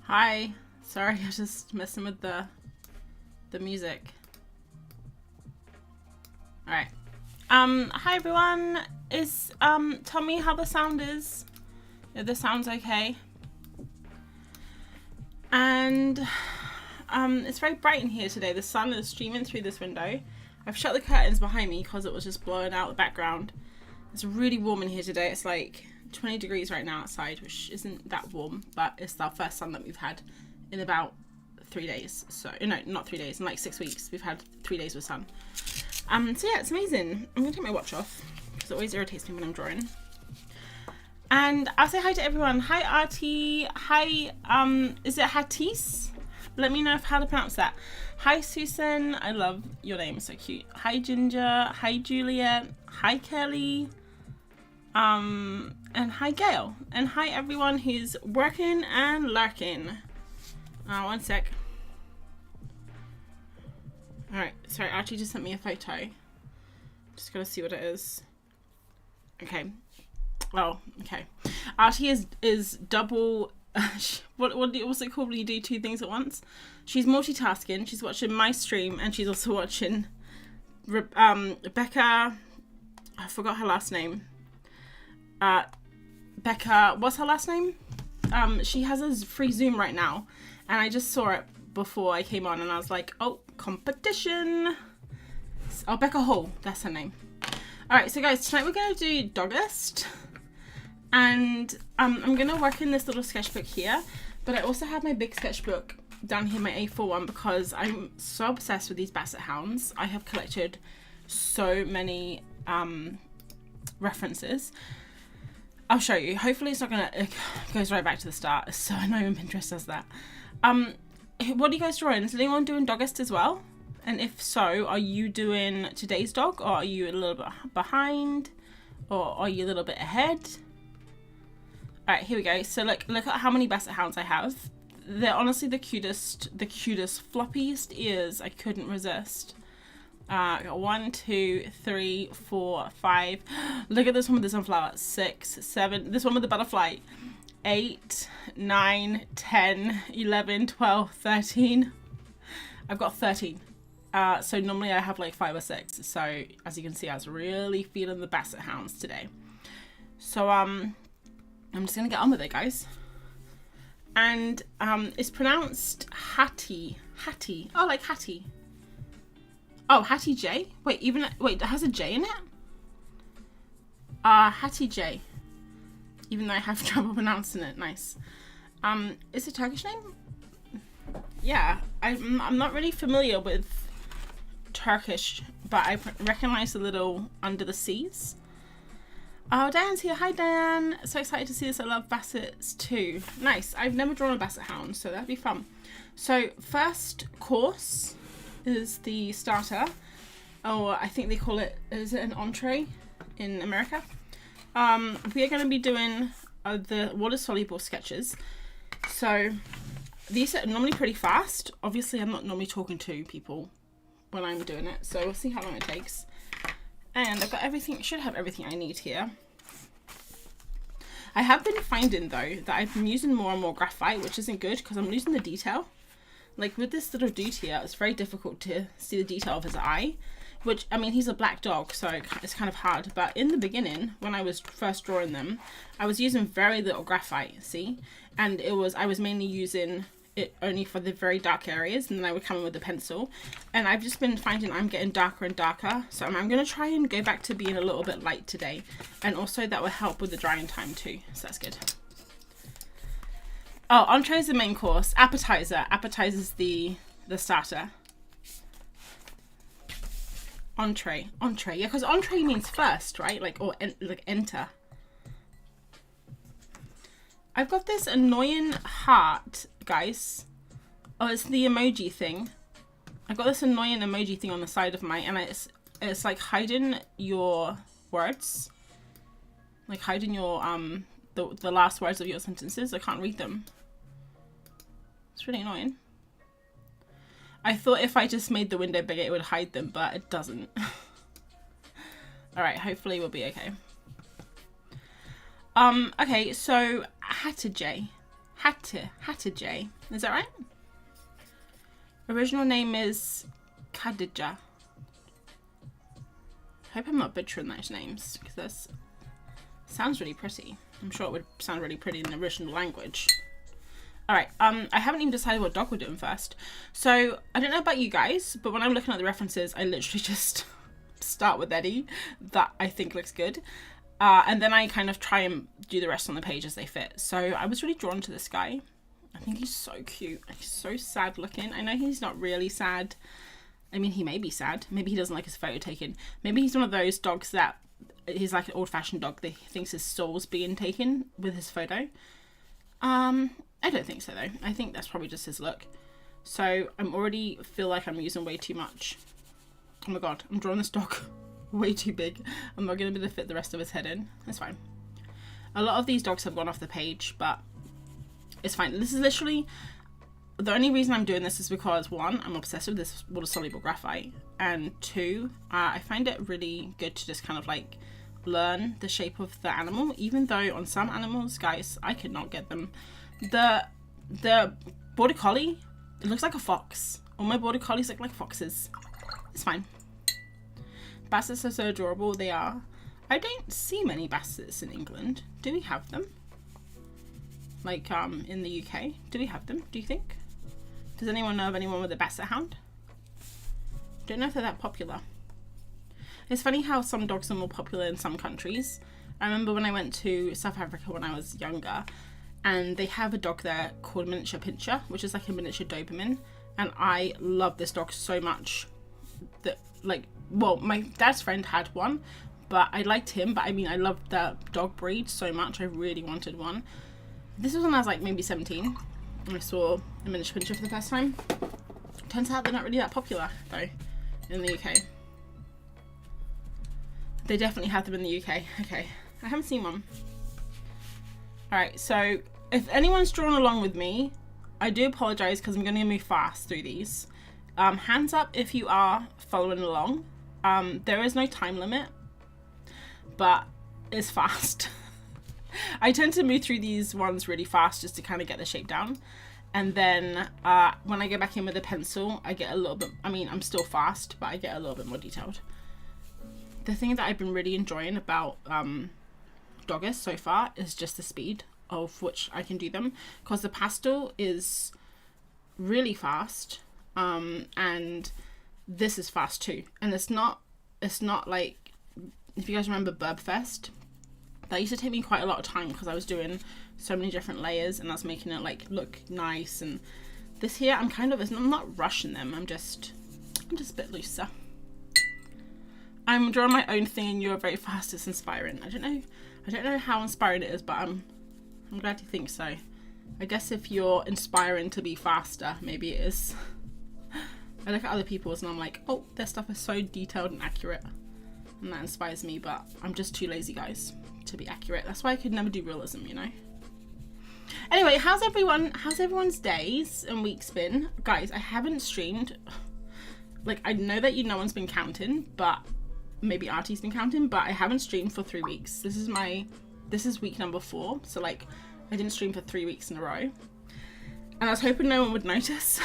Hi. Sorry, I was just messing with the music. Alright. Hi everyone. Tell me how the sound is. If the sound's okay. And it's very bright in here today. The sun is streaming through this window. I've shut the curtains behind me because it was just blowing out the background. It's really warm in here today. It's like 20 degrees right now outside, which isn't that warm, but it's our first sun that we've had in about 3 days. So, no, not 3 days, in like 6 weeks. We've had 3 days with sun. So yeah, it's amazing. I'm gonna take my watch off because it always irritates me when I'm drawing. And I'll say hi to everyone. Hi Artie. Hi, is it Hatis? Let me know how to pronounce that. Hi Susan. I love your name, so cute. Hi Ginger. Hi Juliet. Hi Kelly. And hi Gail. And hi everyone who's working and lurking. One sec. Alright, sorry, Archie just sent me a photo. Just gotta see what it is. Okay. Oh, okay. Archie is double what's it called when you do two things at once? She's multitasking. She's watching my stream and she's also watching Becca. I forgot her last name. Becca, what's her last name? She has a free Zoom right now, and I just saw it before I came on, and I was like, oh, competition. Oh, Becca Hall, that's her name. All right, so guys, tonight we're gonna do Doggust, and I'm gonna work in this little sketchbook here, but I also have my big sketchbook down here, my A4 one, because I'm so obsessed with these Basset Hounds. I have collected so many references. I'll show you. Hopefully it's not gonna, it goes right back to the start. So I know even Pinterest does that. What are you guys drawing? Is anyone doing Doggust as well? And if so, are you doing today's dog, or are you a little bit behind, or are you a little bit ahead? All right, here we go. So look at how many Basset Hounds I have. They're honestly the cutest, floppiest ears. I couldn't resist. I got 1, 2, 3, 4, 5. Look at this one with the sunflower. 6, 7. This one with the butterfly. 8, 9, 10, 11, 12, 13. I've got 13. So normally I have like 5 or 6. So as you can see, I was really feeling the Basset Hounds today. So I'm just gonna get on with it, guys. And it's pronounced Hattie. Hattie. Oh, like Hattie. Oh, Hattie J? Wait, it has a J in it? Hattie J. Even though I have trouble pronouncing it. Nice. Is it a Turkish name? Yeah, I'm not really familiar with Turkish, but I recognize the little under the C's. Oh, Diane's here. Hi, Diane. So excited to see this. I love Bassets too. Nice. I've never drawn a Basset Hound, so that'd be fun. So, first course is the starter. Oh, I think they call it, is it an entree in America? We are going to be doing the water soluble sketches. So these are normally pretty fast. Obviously I'm not normally talking to people when I'm doing it, so we'll see how long it takes. And I've got everything, should have everything I need here. I have been finding though that I've been using more and more graphite, which isn't good because I'm losing the detail. Like with this little dude here, it's very difficult to see the detail of his eye, which, I mean, he's a black dog, so it's kind of hard. But in the beginning, when I was first drawing them, I was using very little graphite, see? And I was mainly using it only for the very dark areas, and then I would come in with a pencil. And I've just been finding I'm getting darker and darker. So I'm going to try and go back to being a little bit light today. And also that will help with the drying time too, so that's good. Oh, entree is the main course. Appetizer. Appetizer is the starter. Entree. Entree. Yeah, because entree means first, right? Like, or like enter. I've got this annoying heart, guys. Oh, it's the emoji thing. I've got this annoying emoji thing on the side of and it's like hiding your words. Like hiding your, the last words of your sentences. I can't read them. It's really annoying. I thought if I just made the window bigger it would hide them, but it doesn't. Alright, hopefully we'll be okay. Okay, so Hattie J. Hatterjay. Is that right? Original name is Khadija. I hope I'm not butchering those names, because that sounds really pretty. I'm sure it would sound really pretty in the original language. Alright, I haven't even decided what dog we're doing first. So, I don't know about you guys, but when I'm looking at the references, I literally just start with Eddie. That I think looks good. And then I kind of try and do the rest on the page as they fit. So, I was really drawn to this guy. I think he's so cute. He's so sad looking. I know he's not really sad. I mean, he may be sad. Maybe he doesn't like his photo taken. Maybe he's one of those dogs that he's like an old-fashioned dog that thinks his soul's being taken with his photo. I don't think so though. I think that's probably just his look. So I'm already feel like I'm using way too much. Oh my god, I'm drawing this dog way too big. I'm not going to be able to fit the rest of his head in. That's fine. A lot of these dogs have gone off the page, but it's fine. This is literally, the only reason I'm doing this is because one, I'm obsessed with this water-soluble graphite, and two, I find it really good to just kind of like learn the shape of the animal, even though on some animals, guys, I could not get them. The border collie, it looks like a fox. All my border collies look like foxes. It's fine. Bassets are so adorable. They are. I don't see many bassets in England. Do we have them? Like in the UK, do we have them? Do you think? Does anyone know of anyone with a Basset Hound? Don't know if they're that popular. It's funny how some dogs are more popular in some countries. I remember when I went to South Africa when I was younger, and they have a dog there called Miniature Pinscher, which is like a miniature Doberman, and I love this dog so much that, like, well, my dad's friend had one, but I liked him, but I mean, I loved the dog breed so much, I really wanted one. This was when I was like maybe 17, and I saw a Miniature Pinscher for the first time. Turns out they're not really that popular though in the UK. They definitely have them in the UK. Okay, I haven't seen one. Alright, so if anyone's drawn along with me, I do apologise because I'm going to move fast through these. Hands up if you are following along. There is no time limit, but it's fast. I tend to move through these ones really fast just to kind of get the shape down. And then when I get back in with a pencil, I get a little bit, I mean, I'm still fast, but I get a little bit more detailed. The thing that I've been really enjoying about Doggust so far is just the speed of which I can do them, because the pastel is really fast, and this is fast too. And it's not like, if you guys remember Burbfest, that used to take me quite a lot of time because I was doing so many different layers and I was making it like look nice. And this here, I'm not rushing them. I'm just a bit looser. I'm drawing my own thing and you're very fast. It's inspiring. I don't know how inspiring it is, but I'm glad you think so. I guess if you're inspiring to be faster, maybe it is. I look at other people's and I'm like, oh, their stuff is so detailed and accurate, and that inspires me, but I'm just too lazy, guys, to be accurate. That's why I could never do realism, you know. Anyway, how's everyone's days and weeks been? Guys, I haven't streamed. Like, I know that no one's been counting, but maybe Artie's been counting, but I haven't streamed for 3 weeks. This is week number 4, so like I didn't stream for 3 weeks in a row, and I was hoping no one would notice.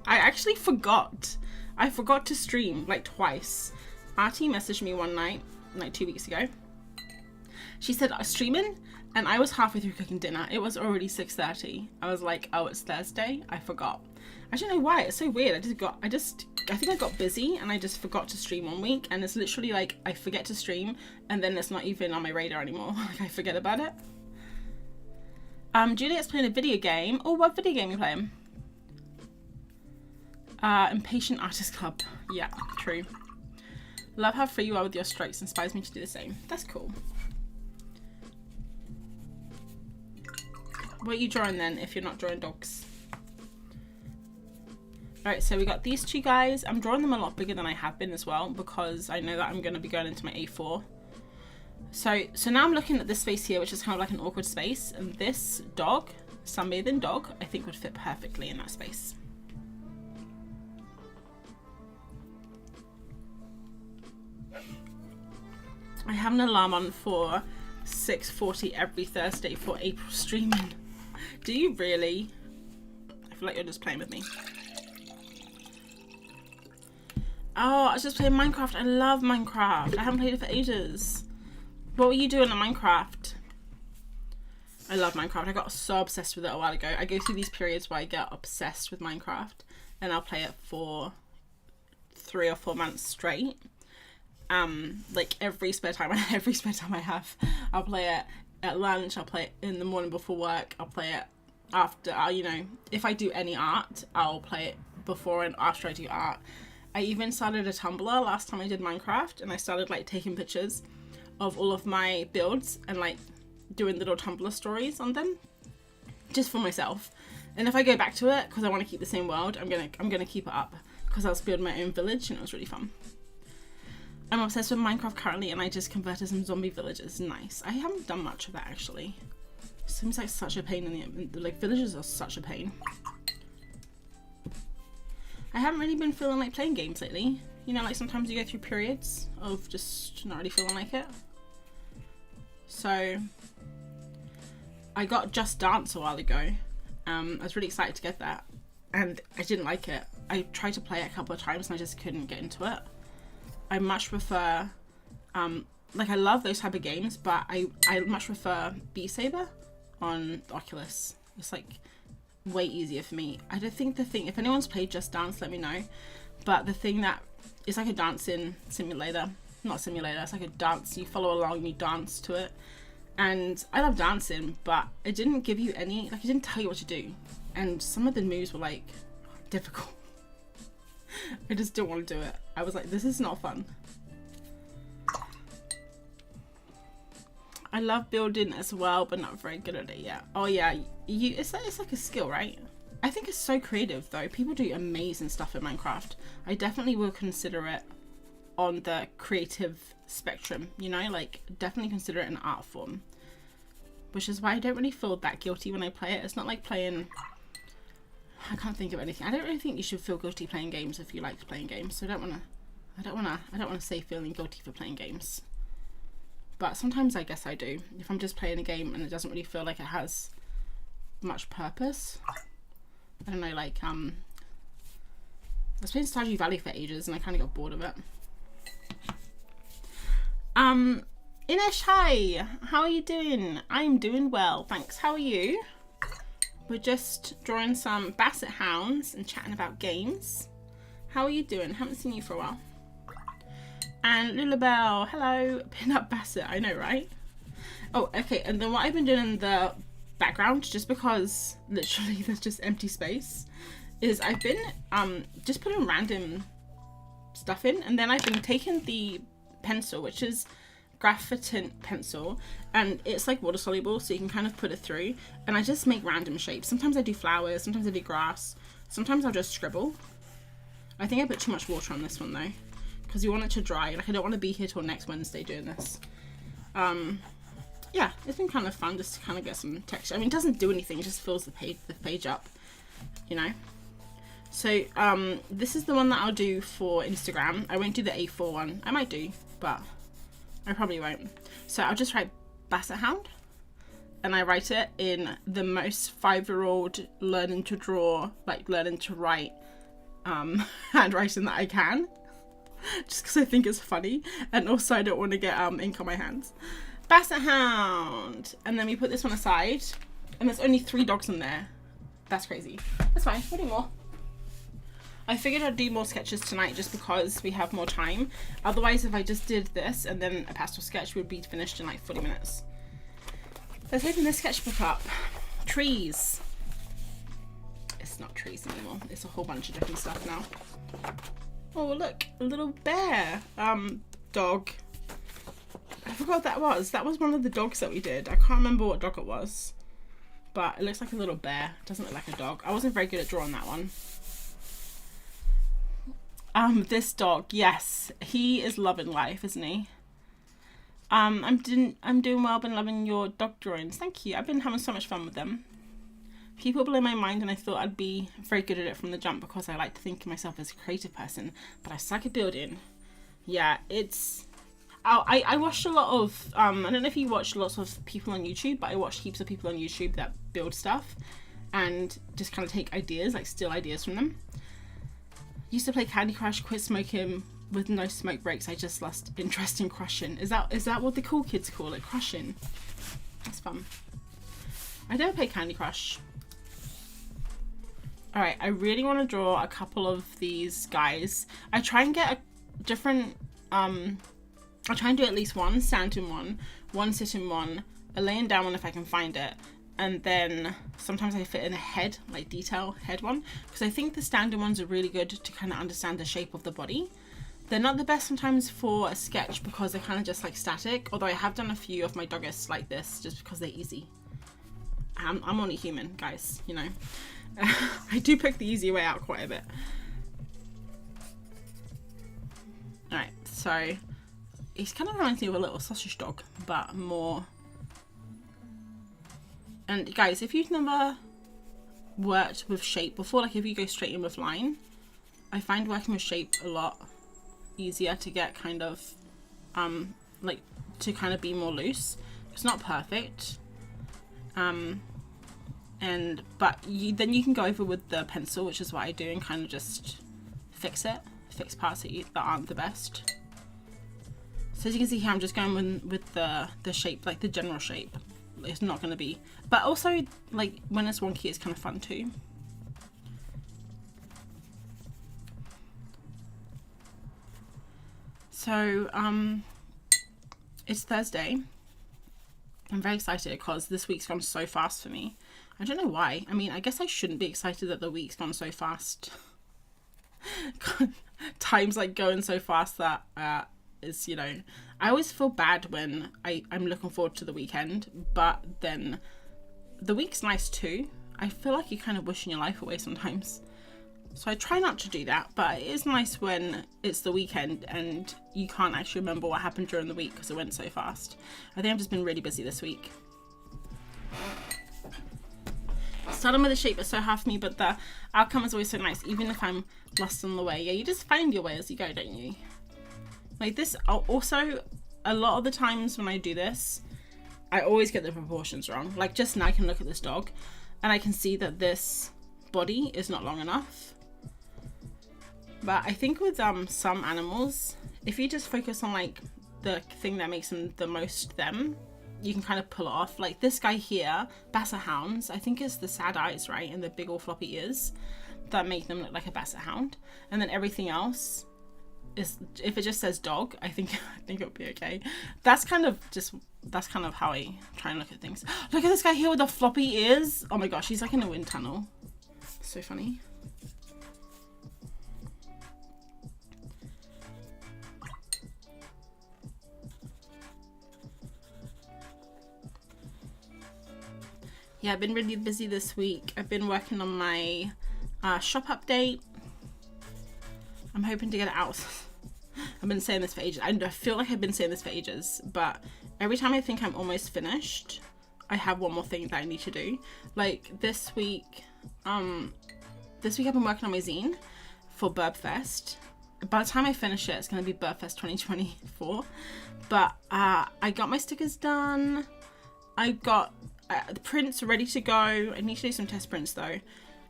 I actually forgot. I forgot to stream like twice. Artie messaged me one night, like 2 weeks ago. She said, I'm streaming, and I was halfway through cooking dinner. It was already 6:30. I was like, oh, it's Thursday. I forgot. I don't know why. It's so weird. I think I got busy and I just forgot to stream 1 week, and it's literally like I forget to stream and then it's not even on my radar anymore. Like, I forget about it. Juliet's playing a video game. Oh, what video game are you playing? Impatient Artist Club. Yeah, true. Love how free you are with your strokes. Inspires me to do the same. That's cool. What are you drawing then if you're not drawing dogs? Alright, so we got these two guys. I'm drawing them a lot bigger than I have been as well, because I know that I'm going to be going into my A4. So now I'm looking at this space here, which is kind of like an awkward space, and this dog, sunbathing dog, I think would fit perfectly in that space. I have an alarm on for 6:40 every Thursday for April streaming. Do you really? I feel like you're just playing with me. Oh, I was just playing Minecraft. I love Minecraft. I haven't played it for ages. What were you doing in Minecraft? I love Minecraft. I got so obsessed with it a while ago. I go through these periods where I get obsessed with Minecraft and I'll play it for 3 or 4 months straight. Like every spare time I have, I'll play it at lunch, I'll play it in the morning before work, I'll play it after, you know, if I do any art, I'll play it before and after I do art. I even started a Tumblr last time I did Minecraft, and I started like taking pictures of all of my builds and like doing little Tumblr stories on them just for myself. And if I go back to it because I want to keep the same world, I'm gonna keep it up because I was building my own village and it was really fun. I'm obsessed with Minecraft currently, and I just converted some zombie villages. Nice. I haven't done much of that actually. It seems like such a pain in the like villages are such a pain. I haven't really been feeling like playing games lately. You know, like sometimes you go through periods of just not really feeling like it. So I got Just Dance a while ago. I was really excited to get that, and I didn't like it. I tried to play it a couple of times and I just couldn't get into it. I much prefer, like I love those type of games, but I much prefer Beat Saber on the Oculus. It's like way easier for me. I don't think if anyone's played Just Dance, let me know. But the thing that it's like a dancing simulator, not simulator, it's like a dance. You follow along, you dance to it. And I love dancing, but it didn't give you any, like it didn't tell you what to do. And some of the moves were like difficult. I just didn't want to do it. I was like, this is not fun. I love building as well, but not very good at it yet. Oh yeah, it's like a skill, right? I think it's so creative though. People do amazing stuff in Minecraft. I definitely will consider it on the creative spectrum, you know, like definitely consider it an art form. Which is why I don't really feel that guilty when I play it. It's not like playing, I can't think of anything. I don't really think you should feel guilty playing games if you like playing games. So I don't wanna say feeling guilty for playing games. But sometimes I guess I do. If I'm just playing a game and it doesn't really feel like it has much purpose. I don't know, like I was playing Stardew Valley for ages and I kinda got bored of it. Inish, hi! How are you doing? I'm doing well, thanks. How are you? We're just drawing some Basset Hounds and chatting about games. How are you doing? Haven't seen you for a while. And Lulabelle, hello. Pin up Basset, I know, right? Oh, okay, and then what I've been doing in the background, just because literally there's just empty space, is I've been just putting random stuff in, and then I've been taking the pencil, which is graphite pencil, and it's like water soluble, so you can kind of put it through, and I just make random shapes. Sometimes I do flowers, sometimes I do grass, sometimes I'll just scribble. I think I put too much water on this one though, because you want it to dry. Like I don't want to be here till next Wednesday doing this. Yeah, it's been kind of fun just to kind of get some texture. I mean, it doesn't do anything, it just fills the page up, you know. So this is the one that I'll do for Instagram. I won't do the A4 one. I might do, but I probably won't. So I'll just write Basset Hound, and I write it in the most 5-year-old learning to draw, like learning to write handwriting that I can, just because I think it's funny, and also I don't want to get ink on my hands. Basset Hound, and then we put this one aside, and there's only 3 dogs in there. That's crazy. That's fine. We'll do more. I figured I'd do more sketches tonight just because we have more time. Otherwise, if I just did this and then a pastel sketch, we'd be finished in like 40 minutes. Let's open this sketchbook up. Trees. It's not trees anymore. It's a whole bunch of different stuff now. Oh, look, a little bear. Dog. I forgot what that was. That was one of the dogs that we did. I can't remember what dog it was. But it looks like a little bear. It doesn't look like a dog. I wasn't very good at drawing that one. This dog, yes, he is loving life, isn't he? I'm doing well, been loving your dog drawings. Thank you. I've been having so much fun with them. People blow my mind, and I thought I'd be very good at it from the jump because I like to think of myself as a creative person, but I suck at building. Yeah, it's... I watched a lot of, I don't know if you watch lots of people on YouTube, but I watch heaps of people on YouTube that build stuff and just kind of take ideas, like steal ideas from them. Used to play Candy Crush, quit smoking with no smoke breaks. I just lost interest in crushing. Is that what the cool kids call it? Crushing. That's fun. I don't play Candy Crush. Alright, I really want to draw a couple of these guys. I try and get a different, I try and do at least one standing one sitting one, a laying down one if I can find it, and then sometimes I fit in a head, like detail head one, because I think the standing ones are really good to kind of understand the shape of the body. They're not the best sometimes for a sketch because they're kind of just like static, although I have done a few of my Doggusts like this just because they're easy. I'm only human, guys, you know. I do pick the easy way out quite a bit. Alright, so he's kind of reminds me of a little sausage dog, but more. And guys, if you've never worked with shape before, like if you go straight in with line, I find working with shape a lot easier to get kind of like to kind of be more loose. It's not perfect, but then you can go over with the pencil, which is what I do, and kind of just fix parts that aren't the best. So as you can see here, I'm just going with the shape, like the general shape. It's not going to be, but also like when it's wonky, it's kind of fun too. So it's Thursday. I'm very excited because this week's gone so fast for me. I don't know why. I mean, I guess I shouldn't be excited that the week's gone so fast. Time's like going so fast that is, you know, I always feel bad when I'm looking forward to the weekend, but then the week's nice too. I feel like you're kind of wishing your life away sometimes. So I try not to do that, but it is nice when it's the weekend and you can't actually remember what happened during the week because it went so fast. I think I've just been really busy this week. Starting with the shape is so hard for me, but the outcome is always so nice, even if I'm lost on the way. Yeah, you just find your way as you go, don't you? Like this, also, a lot of the times when I do this, I always get the proportions wrong. Like just now I can look at this dog and I can see that this body is not long enough. But I think with some animals, if you just focus on like the thing that makes them the most them, you can kind of pull it off. Like this guy here, Basset Hounds, I think it's the sad eyes, right? And the big old floppy ears that make them look like a Basset Hound. And then everything else is, if it just says dog, I think it'll be okay. That's kind of how I try and look at things. Look at this guy here with the floppy ears. Oh my gosh, he's like in a wind tunnel. So funny. Yeah, I've been really busy this week. I've been working on my shop update. I'm hoping to get it out. I've been saying this for ages. I feel like I've been saying this for ages, but every time I think I'm almost finished, I have one more thing that I need to do. Like this week I've been working on my zine for Burbfest. By the time I finish it, it's going to be Burbfest 2024. But I got my stickers done. I got the prints ready to go. I need to do some test prints though.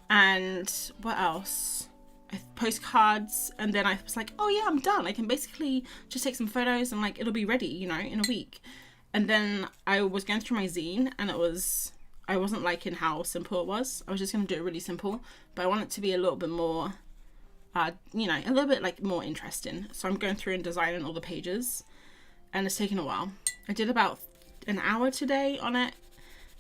And what else? Postcards. And then I was like, oh yeah, I'm done. I can basically just take some photos and like it'll be ready, you know, in a week. And then I was going through my zine and I wasn't liking how simple it was. I was just going to do it really simple, but I want it to be a little bit more, you know, a little bit like more interesting. So I'm going through and designing all the pages and it's taken a while. I did about an hour today on it.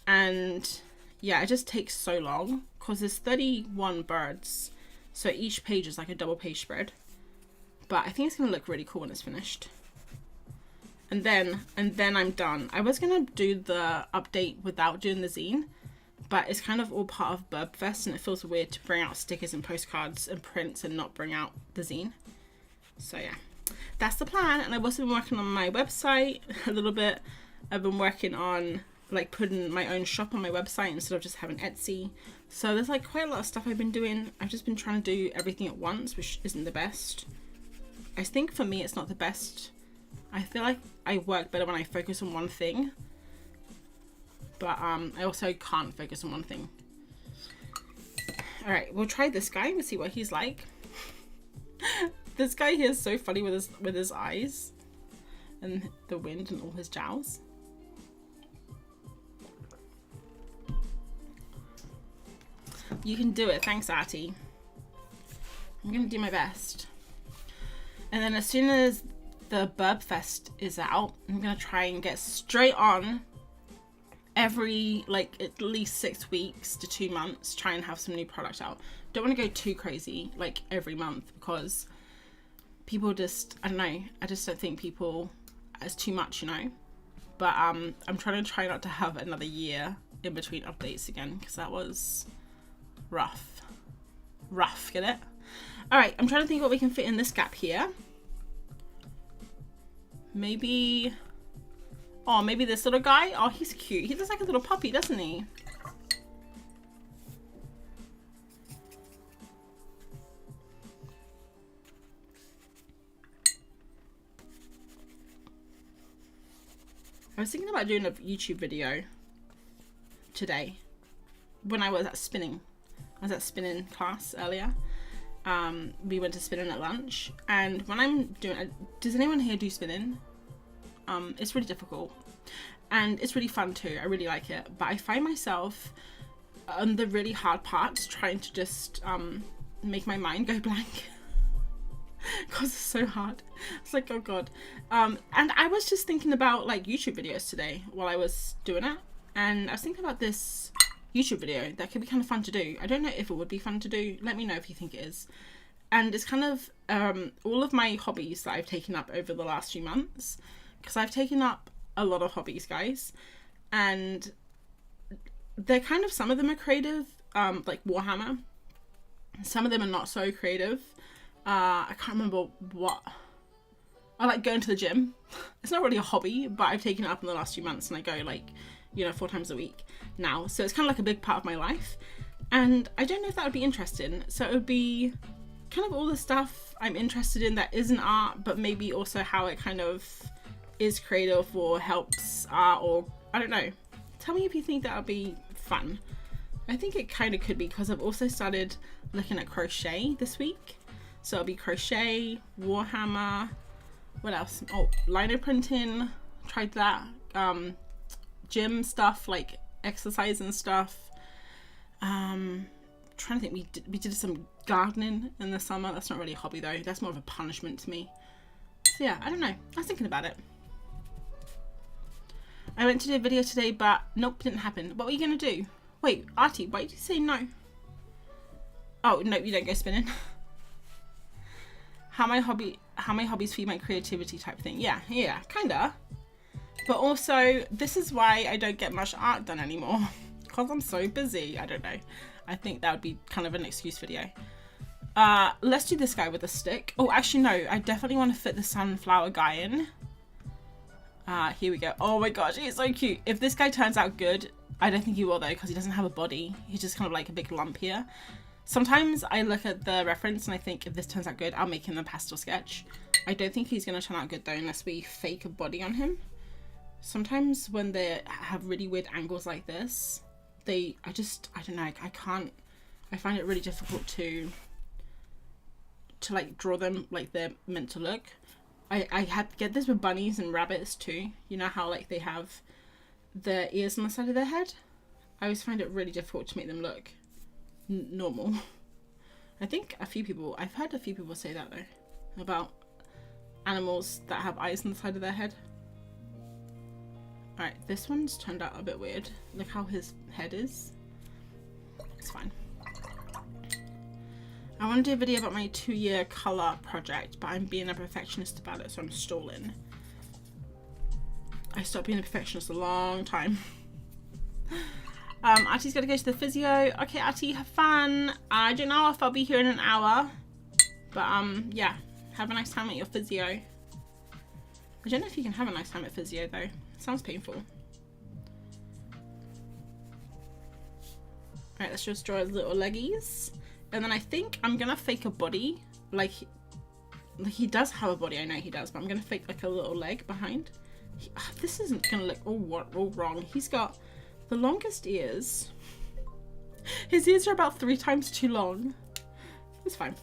And yeah, it just takes so long because there's 31 birds. So each page is like a double page spread. But I think it's going to look really cool when it's finished. And then I'm done. I was going to do the update without doing the zine, but it's kind of all part of Burbfest and it feels weird to bring out stickers and postcards and prints and not bring out the zine. So yeah, that's the plan. And I've also been working on my website a little bit. I've been working on like putting my own shop on my website instead of just having Etsy. So there's like quite a lot of stuff I've been doing. I've just been trying to do everything at once, which isn't the best. I think for me it's not the best. I feel like I work better when I focus on one thing. but I also can't focus on one thing. All right, we'll try this guy. We'll see what he's like. This guy here is so funny with his eyes and the wind and all his jowls. You can do it. Thanks, Artie. I'm gonna do my best. And then as soon as the Burb Fest is out, I'm gonna try and get straight on every, like, at least 6 weeks to 2 months, try and have some new product out. Don't want to go too crazy, like, every month, because people just, I don't know, I just don't think people, it's too much, you know? But I'm trying to not to have another year in between updates again, because that was rough. Rough, get it? Alright, I'm trying to think what we can fit in this gap here. Maybe... Oh, maybe this little guy? Oh, he's cute. He looks like a little puppy, doesn't he? I was thinking about doing a YouTube video today when I was at spinning. I was at spinning class earlier. We went to spinning at lunch, and when I'm doing, does anyone here do spinning? It's really difficult and it's really fun too. I really like it, but I find myself on the really hard parts trying to just make my mind go blank because it's so hard. It's like, oh god. And I was just thinking about like YouTube videos today while I was doing it, and I was thinking about this YouTube video that could be kind of fun to do. I don't know if it would be fun to do. Let me know if you think it is. And it's kind of all of my hobbies that I've taken up over the last few months, because I've taken up a lot of hobbies, guys, and they're kind of, some of them are creative, like Warhammer. Some of them are not so creative. I can't remember what. I like going to the gym. It's not really a hobby, but I've taken it up in the last few months, and I go like, you know, 4 times a week now. So it's kind of like a big part of my life, and I don't know if that would be interesting. So it would be kind of all the stuff I'm interested in that isn't art, but maybe also how it kind of is creative or helps art, or I don't know. Tell me if you think that would be fun. I think it kind of could be, because I've also started looking at crochet this week. So it'll be crochet, Warhammer, what else? Oh, lino printing, tried that. Gym stuff, like exercise and stuff. Trying to think, we did some gardening in the summer. That's not really a hobby though. That's more of a punishment to me. So yeah, I don't know. I was thinking about it. I went to do a video today, but nope, didn't happen. What were you gonna do? Wait, Artie, why did you say no? Oh no, you don't go spinning. How my hobbies feed my creativity type thing. Yeah, kinda. But also, this is why I don't get much art done anymore, because I'm so busy. I don't know. I think that would be kind of an excuse video. Let's do this guy with a stick. Oh, actually no, I definitely want to fit the sunflower guy in. Here we go. Oh my gosh, he's so cute. If this guy turns out good, I don't think he will though, because he doesn't have a body. He's just kind of like a big lump here. Sometimes I look at the reference and I think if this turns out good, I'll make him a pastel sketch. I don't think he's going to turn out good though, unless we fake a body on him. Sometimes when they have really weird angles like this, I don't know, I find it really difficult to like draw them like they're meant to look. I had to get this with bunnies and rabbits too. You know how like they have their ears on the side of their head? I always find it really difficult to make them look normal. I think I've heard a few people say that though, about animals that have eyes on the side of their head. Alright, this one's turned out a bit weird. Look how his head is. It's fine. I want to do a video about my 2-year colour project, but I'm being a perfectionist about it, so I'm stalling. I stopped being a perfectionist a long time. Artie's got to go to the physio. Okay, Artie, have fun. I don't know if I'll be here in an hour, but yeah, have a nice time at your physio. I don't know if you can have a nice time at physio though. It sounds painful. Alright, let's just draw his little leggies. And then I think I'm gonna fake a body. Like he does have a body, I know he does, but I'm gonna fake like a little leg behind. This isn't gonna look all wrong. He's got The longest ears. His ears are about 3 times too long. It's fine.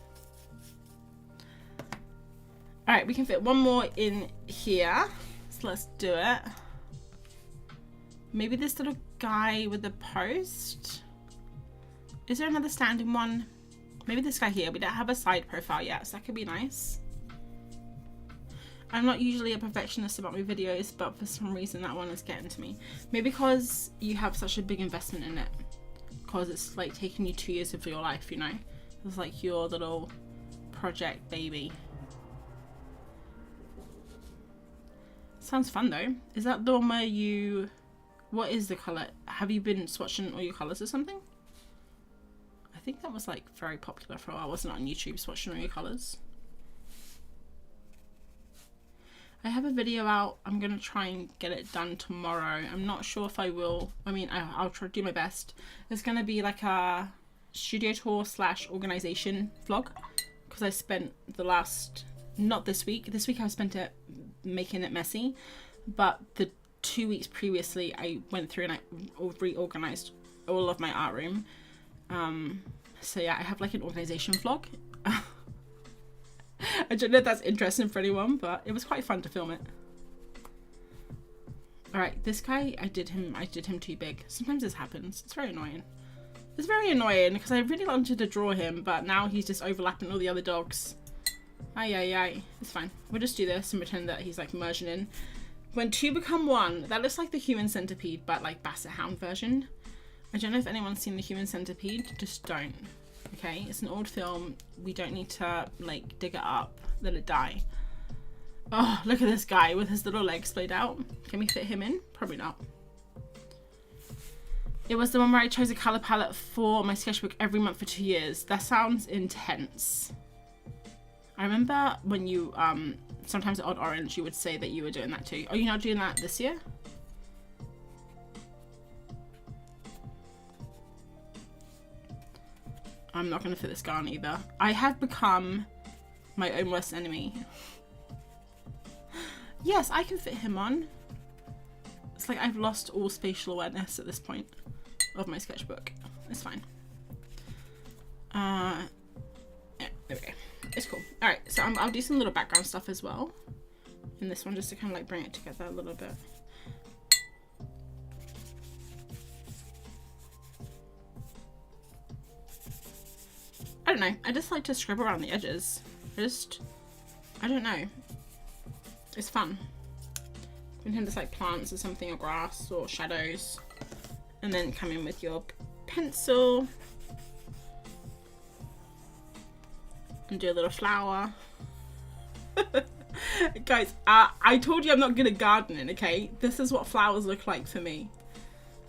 Alright, we can fit one more in here. So let's do it. Maybe this little guy with the post. Is there another standing one? Maybe this guy here. We don't have a side profile yet, so that could be nice. I'm not usually a perfectionist about my videos, but for some reason that one is getting to me. Maybe because you have such a big investment in it. Because it's like taking you 2 years of your life, you know? It's like your little project baby. Sounds fun though. Is that the one where you... What is the colour? Have you been swatching all your colours or something? I think that was like very popular for a while, wasn't it, on YouTube, swatching all your colours? I have a video out. I'm going to try and get it done tomorrow. I'm not sure if I will. I mean, I'll try to do my best. It's going to be like a studio tour / organisation vlog. Because I spent the last... Not this week. This week I spent it making it messy. But the 2 weeks previously, I went through and I reorganised all of my art room. So yeah, I have like an organisation vlog. I don't know if that's interesting for anyone, but it was quite fun to film it. Alright, this guy, I did him too big. Sometimes this happens. It's very annoying. It's very annoying because I really wanted to draw him, but now he's just overlapping all the other dogs. Aye. It's fine. We'll just do this and pretend that he's like merging in. When 2 become 1, that looks like the human centipede, but like Basset Hound version. I don't know if anyone's seen the human centipede. Just don't. Okay, it's an old film. We don't need to like dig it up, let it die. Oh, look at this guy with his little legs splayed out. Can we fit him in? Probably not. It was the one where I chose a color palette for my sketchbook every month for 2 years. That sounds intense. I remember when you sometimes at Odd Orange you would say that you were doing that too. Are you not doing that this year? I'm not going to fit this guy on either. I have become my own worst enemy. Yes, I can fit him on. It's like I've lost all spatial awareness at this point of my sketchbook. It's fine. Yeah, there we go. It's cool. Alright, so I'll do some little background stuff as well in this one just to kind of like bring it together a little bit. I don't know. I just like to scribble around the edges. I don't know. It's fun. You can just like plants or something, or grass or shadows. And then come in with your pencil. And do a little flower. Guys, I told you I'm not good at gardening, okay? This is what flowers look like for me.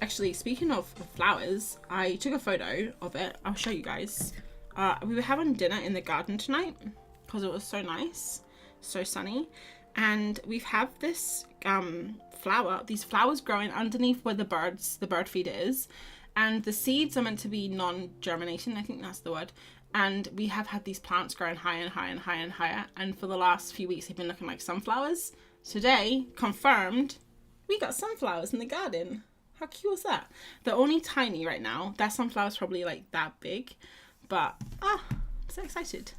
Actually, speaking of flowers, I took a photo of it. I'll show you guys. We were having dinner in the garden tonight because it was so nice, so sunny, and we have this these flowers growing underneath where the bird feeder is, and the seeds are meant to be non-germinating, I think that's the word, and we have had these plants growing higher and higher and higher and higher, and for the last few weeks they've been looking like sunflowers. Today, confirmed, we got sunflowers in the garden. How cute was that? They're only tiny right now. That sunflower's probably like that big. But, I'm so excited.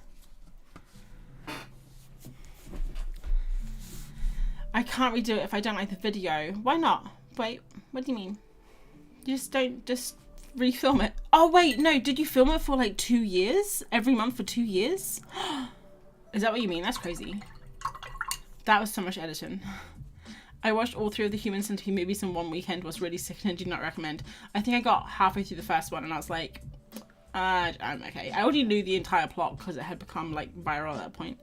I can't redo it if I don't like the video. Why not? Wait, what do you mean? You just don't refilm it. Oh wait, no, did you film it for like 2 years? Every month for 2 years? Is that what you mean? That's crazy. That was so much editing. I watched all 3 of the Human Centipede movies in one weekend, was really sick and I do not recommend. I think I got halfway through the first one and I was like, I'm okay. I already knew the entire plot because it had become like viral at that point.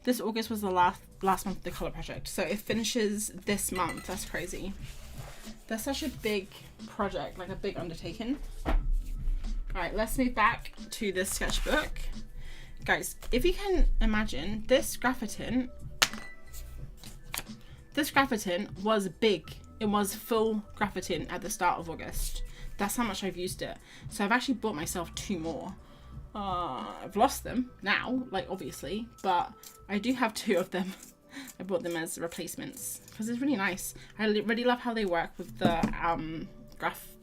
This August was the last month of the colour project, so it finishes this month. That's crazy. That's such a big project, like a big undertaking. Alright, let's move back to this sketchbook. Guys, if you can imagine, this graphitin was big. It was full graphitin at the start of August. That's how much I've used it. So I've actually bought myself 2 more. I've lost them now, like obviously, but I do have 2 of them. I bought them as replacements because it's really nice. I really love how they work with the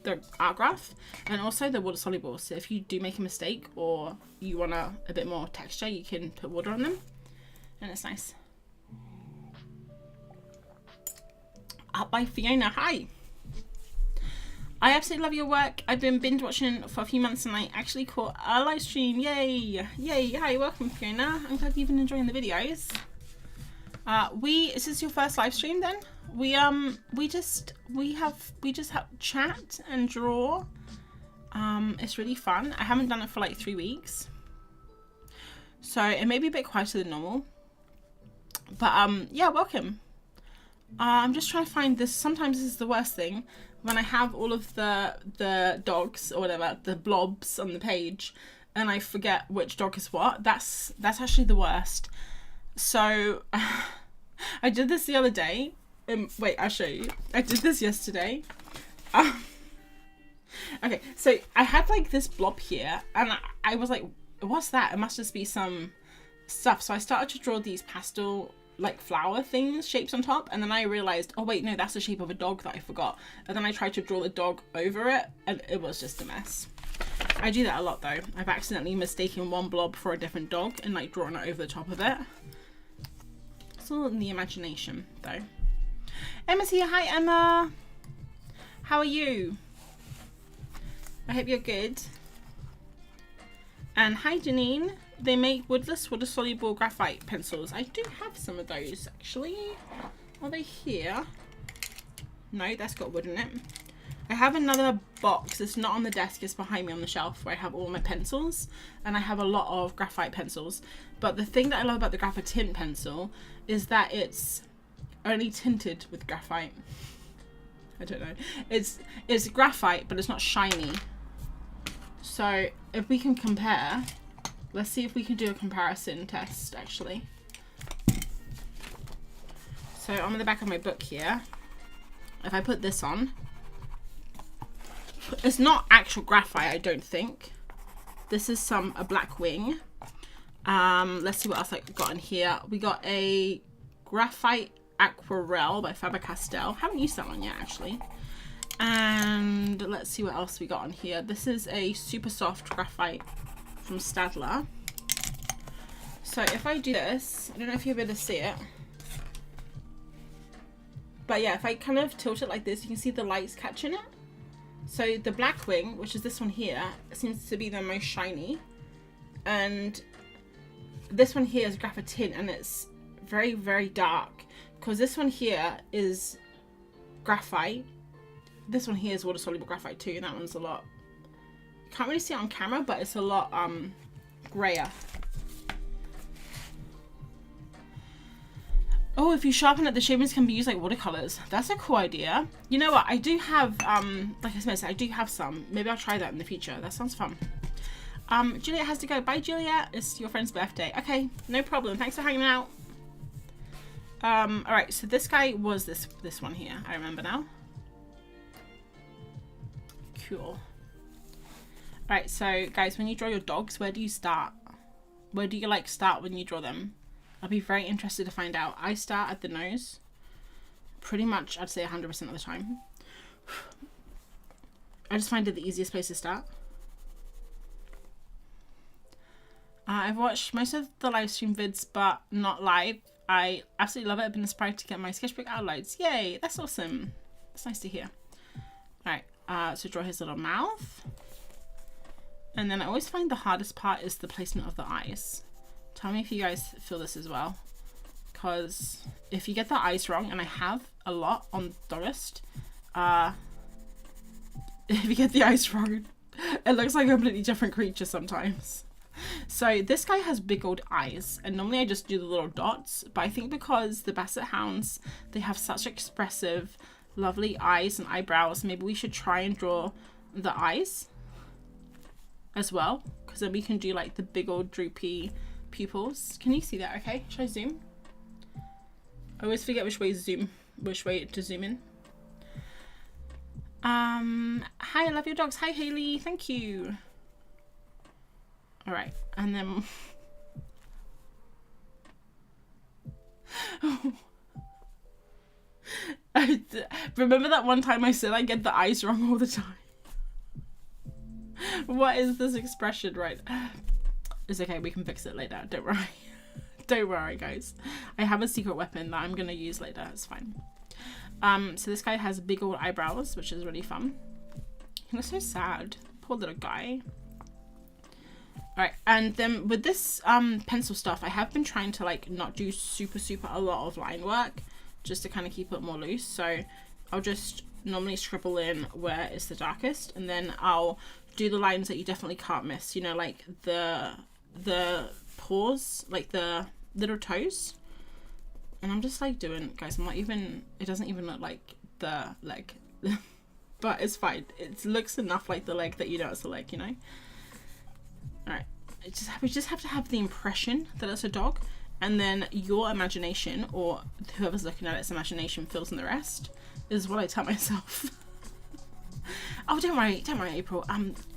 the art graph, and also the water soluble. So if you do make a mistake or you want a bit more texture, you can put water on them, and it's nice. Up by Fiona, hi. I absolutely love your work. I've been binge watching for a few months and I actually caught a live stream. Yay! Yay! Hi, welcome Fiona. I'm glad you've been enjoying the videos. Is this your first live stream then? We just have chat and draw. It's really fun. I haven't done it for like 3 weeks, so it may be a bit quieter than normal. But yeah, welcome. I'm just trying to find this. Sometimes this is the worst thing when I have all of the dogs or whatever, the blobs on the page, and I forget which dog is what. That's actually the worst. So I did this the other day. Wait, I'll show you. I did this yesterday. Okay, so I had like this blob here, and I was like, what's that? It must just be some stuff. So I started to draw these pastel like flower things, shapes on top, and then I realized, oh wait, no, that's the shape of a dog that I forgot. And then I tried to draw the dog over it, and it was just a mess. I do that a lot though. I've accidentally mistaken one blob for a different dog and like drawn it over the top of it. It's all in the imagination though. Emma's here. Hi Emma. How are you? I hope you're good. And hi Janine. They make woodless water soluble graphite pencils. I do have some of those actually. Are they here? No, that's got wood in it. I have another box. It's not on the desk. It's behind me on the shelf where I have all my pencils, and I have a lot of graphite pencils. But the thing that I love about the graphite tint pencil is that it's only tinted with graphite. I don't know. It's graphite, but it's not shiny. So if we can compare, let's see if we can do a comparison test actually. So on the back of my book here, if I put this on, it's not actual graphite, I don't think. This is a black wing. Let's see what else I got in here. We got a graphite aquarelle by Faber-Castell. Haven't used that one yet actually. And let's see what else we got on here. This is a super soft graphite from Stadler. So if I do this, I don't know if you'll be able to see it, but yeah, if I kind of tilt it like this, you can see the lights catching it. So the black wing, which is this one here, seems to be the most shiny, and this one here is graphite tint, and it's very, very dark, because this one here is graphite. This one here is water soluble graphite too, and that one's a lot, you can't really see it on camera, but it's a lot grayer. Oh, if you sharpen it, the shavings can be used like watercolors. That's a cool idea. You know what? I do have, like I said, I do have some. Maybe I'll try that in the future. That sounds fun. Juliet has to go. Bye, Juliet. It's your friend's birthday. Okay, no problem. Thanks for hanging out. All right. So this guy was this one here. I remember now. Cool. All right. So guys, when you draw your dogs, where do you start? Where do you like start when you draw them? I'll be very interested to find out. I start at the nose. Pretty much, I'd say 100% of the time. I just find it the easiest place to start. I've watched most of the live stream vids, but not live. I absolutely love it. I've been inspired to get my sketchbook outlines. Yay, that's awesome. That's nice to hear. Alright, so draw his little mouth. And then I always find the hardest part is the placement of the eyes. Tell me if you guys feel this as well, because if you get the eyes wrong, and I have a lot on Doggust, if you get the eyes wrong, it looks like a completely different creature sometimes. So this guy has big old eyes, and normally I just do the little dots, but I think because the Basset Hounds, they have such expressive, lovely eyes and eyebrows, maybe we should try and draw the eyes as well, because then we can do like the big old droopy pupils. Can you see that? Okay, should I zoom? I always forget which way to zoom in. Hi, I love your dogs. Hi Haley, thank you. All right, and then Remember that one time I said I get the eyes wrong all the time? What is this expression, right? It's okay, we can fix it later. Don't worry. Don't worry, guys. I have a secret weapon that I'm going to use later. It's fine. So this guy has big old eyebrows, which is really fun. He looks so sad. Poor little guy. Alright, and then with this pencil stuff, I have been trying to like not do super a lot of line work, just to kind of keep it more loose. So I'll just normally scribble in where it's the darkest, and then I'll do the lines that you definitely can't miss, you know, like the paws, like the little toes. And I'm just like doing, guys, I'm not even, it doesn't even look like the leg. But it's fine. It looks enough like the leg that you know it's the leg, you know? Alright, we just have to have the impression that it's a dog, and then your imagination, or whoever's looking at its imagination, fills in the rest, is what I tell myself. Oh, don't worry, April.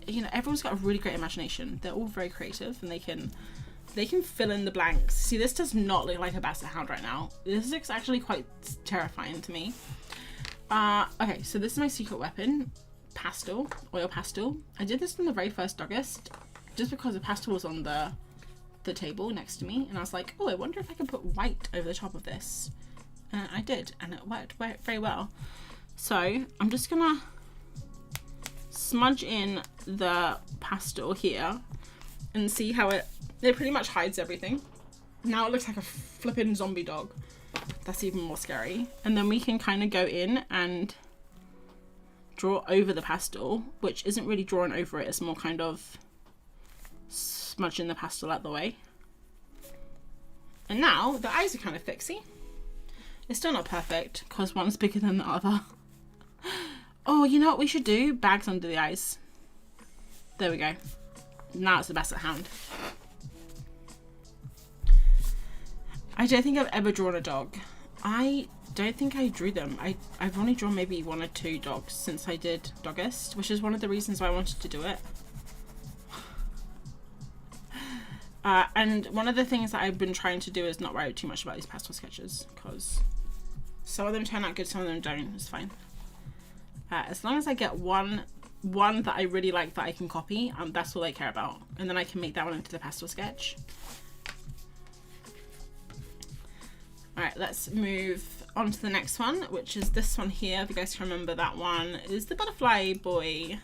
You know, everyone's got a really great imagination. They're all very creative, and they can fill in the blanks. See, this does not look like a Basset Hound right now. This looks actually quite terrifying to me. Okay, so this is my secret weapon, pastel, oil pastel. I did this in the very first Doggust, just because the pastel was on the table next to me, and I was like, oh, I wonder if I can put white over the top of this. And I did, and it worked very well. So I'm just gonna smudge in the pastel here and see how it pretty much hides everything. Now it looks like a flipping zombie dog. That's even more scary. And then we can kind of go in and draw over the pastel, which isn't really drawing over it, it's more kind of smudging the pastel out the way. And now the eyes are kind of fixy. It's still not perfect because one's bigger than the other. Oh, you know what we should do? Bags under the eyes. There we go. Now it's the Basset Hound. I don't think I've ever drawn a dog. I don't think I drew them. I've only drawn maybe 1 or 2 dogs since I did Doggust, which is one of the reasons why I wanted to do it. And one of the things that I've been trying to do is not worry too much about these pastel sketches, because some of them turn out good, some of them don't. It's fine. As long as I get one that I really like that I can copy, that's all I care about. And then I can make that one into the pastel sketch. Alright, let's move on to the next one, which is this one here. If you guys can remember, that one is the butterfly boy.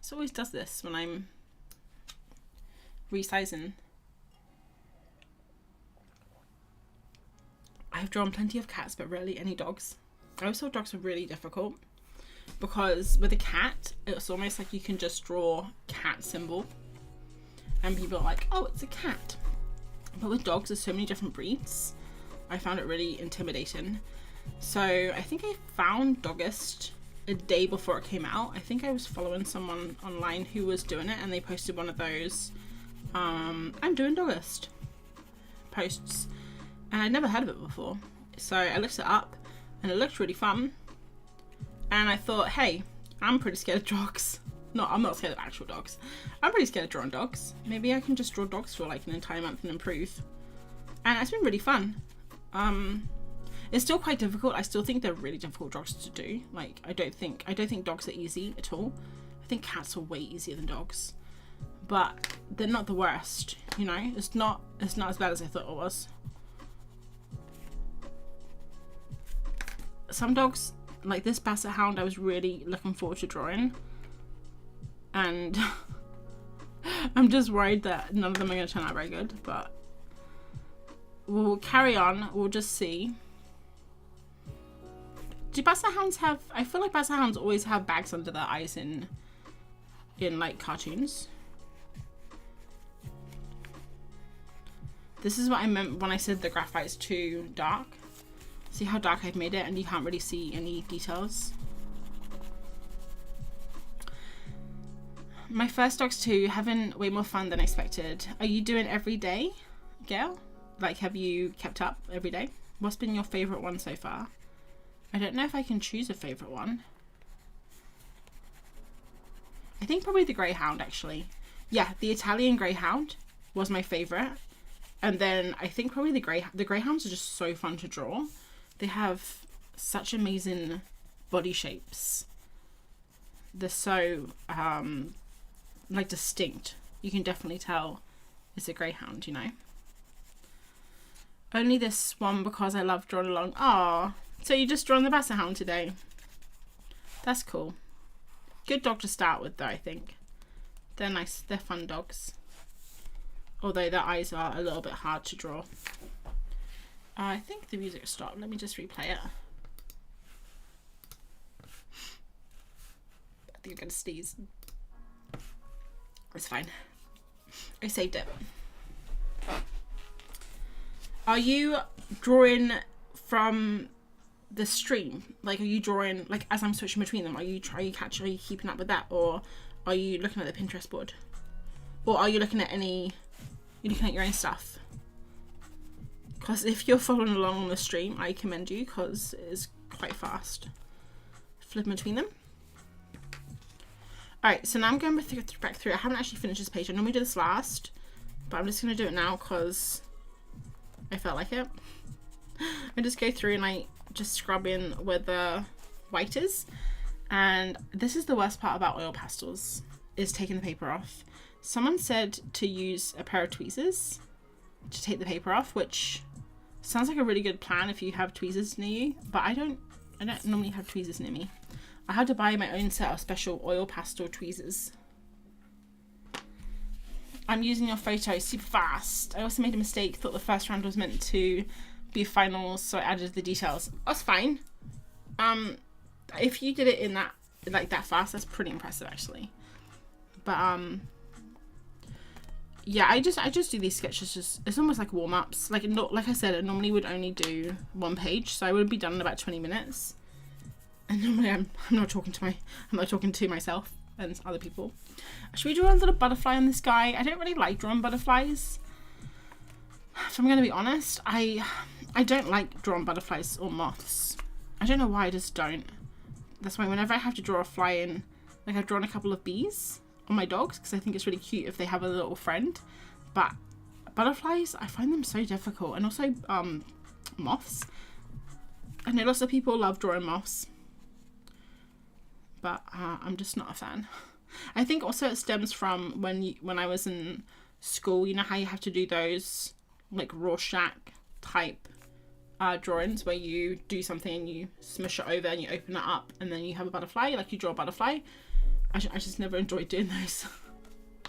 It always does this when I'm resizing. I've drawn plenty of cats, but rarely any dogs. I always thought dogs were really difficult because with a cat, it's almost like you can just draw cat symbol and people are like, oh, it's a cat. But with dogs, there's so many different breeds. I found it really intimidating. So I think I found Doggust a day before it came out. I think I was following someone online who was doing it, and they posted one of those I'm doing Doggust posts, and I'd never heard of it before. So I looked it up and it looked really fun, and I thought, hey, I'm pretty scared of dogs. No, I'm not scared of actual dogs. I'm pretty scared of drawing dogs. Maybe I can just draw dogs for like an entire month and improve. And it's been really fun. It's still quite difficult. I still think they're really difficult dogs to do. Like, I don't think dogs are easy at all. I think cats are way easier than dogs. But they're not the worst, you know? It's not as bad as I thought it was. Some dogs, like this Basset Hound, I was really looking forward to drawing. And I'm just worried that none of them are going to turn out very good, but we'll carry on. We'll just see. Do Basset Hounds have, I feel like Basset Hounds always have bags under their eyes in like cartoons. This is what I meant when I said the graphite's too dark. See how dark I've made it, and you can't really see any details. My first dogs too, having way more fun than expected. Are you doing every day, Gail? Like, have you kept up every day? What's been your favourite one so far? I don't know if I can choose a favourite one. I think probably the Greyhound, actually. Yeah, the Italian Greyhound was my favourite. And then I think probably the Greyhounds are just so fun to draw. They have such amazing body shapes. They're so like distinct. You can definitely tell it's a greyhound, you know. Only this one because I love drawing along. Ah, so you just drawn the Basset Hound today. That's cool. Good dog to start with though, I think. They're nice, they're fun dogs. Although their eyes are a little bit hard to draw. I think the music stopped. Let me just replay it. I think I'm gonna sneeze. It's fine. I saved it. Are you drawing from the stream? Like, are you drawing, like, as I'm switching between them, are you keeping up with that? Or are you looking at the Pinterest board? Or are you looking at you're looking at your own stuff? Because if you're following along on the stream, I commend you, because it is quite fast. Flipping between them. Alright, so now I'm going back through. I haven't actually finished this page. I normally do this last, but I'm just going to do it now because I felt like it. I just go through and I just scrub in where the white is. And this is the worst part about oil pastels, is taking the paper off. Someone said to use a pair of tweezers to take the paper off, which sounds like a really good plan if you have tweezers near you, but I don't normally have tweezers near me. I had to buy my own set of special oil pastel tweezers. I'm using your photo super fast. I also made a mistake, thought the first round was meant to be finals, so I added the details. That's fine. If you did it in that, like, that fast, that's pretty impressive actually. But yeah, I just do these sketches, it's almost like warm-ups. Like I said, I normally would only do one page, so I would be done in about 20 minutes. And normally I'm not talking to myself and other people. Should we draw a little butterfly on this guy? I don't really like drawing butterflies. If I'm gonna be honest, I don't like drawing butterflies or moths. I don't know why, I just don't. That's why whenever I have to draw a fly in, like, I've drawn a couple of bees on my dogs because I think it's really cute if they have a little friend. But butterflies, I find them so difficult. And also moths. I know lots of people love drawing moths, but I'm just not a fan. I think also it stems from when I was in school. You know how you have to do those like Rorschach type drawings where you do something and you smush it over and you open it up and then you have a butterfly, like you draw a butterfly. I just never enjoyed doing those.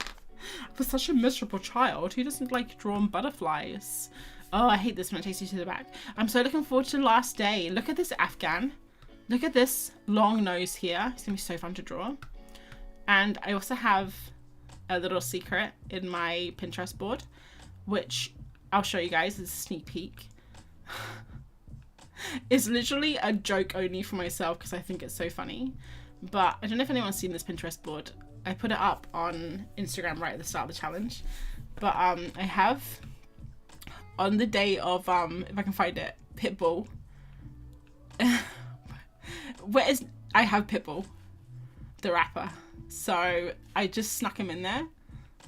I was such a miserable child. Who doesn't like drawing butterflies? Oh, I hate this when it takes you to the back. I'm so looking forward to the last day. Look at this Afghan. Look at this long nose here. It's gonna be so fun to draw. And I also have a little secret in my Pinterest board, which I'll show you guys as a sneak peek. It's literally a joke only for myself because I think it's so funny. But I don't know if anyone's seen this Pinterest board. I put it up on Instagram right at the start of the challenge. But I have, on the day of, if I can find it, Pitbull. I have Pitbull, the rapper. So I just snuck him in there.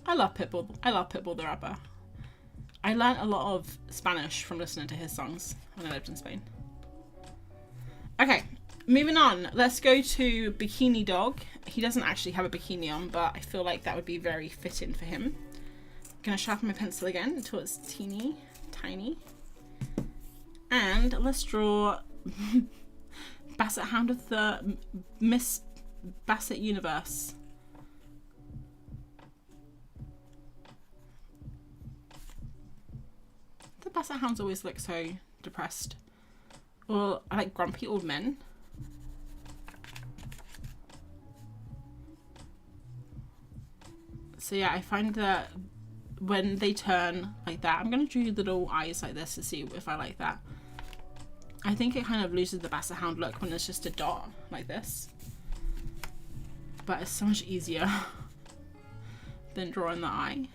I love Pitbull. I love Pitbull, the rapper. I learned a lot of Spanish from listening to his songs when I lived in Spain. Okay, moving on. Let's go to Bikini Dog. He doesn't actually have a bikini on, but I feel like that would be very fitting for him. I'm gonna sharpen my pencil again until it's teeny tiny. And let's draw Basset Hound of the Miss Basset universe. The Basset Hounds always look so depressed, or like grumpy old men. So yeah, I find that when they turn like that, I'm gonna do little eyes like this to see if I like that. I think it kind of loses the Basset Hound look when it's just a dot like this, but it's so much easier than drawing the eye.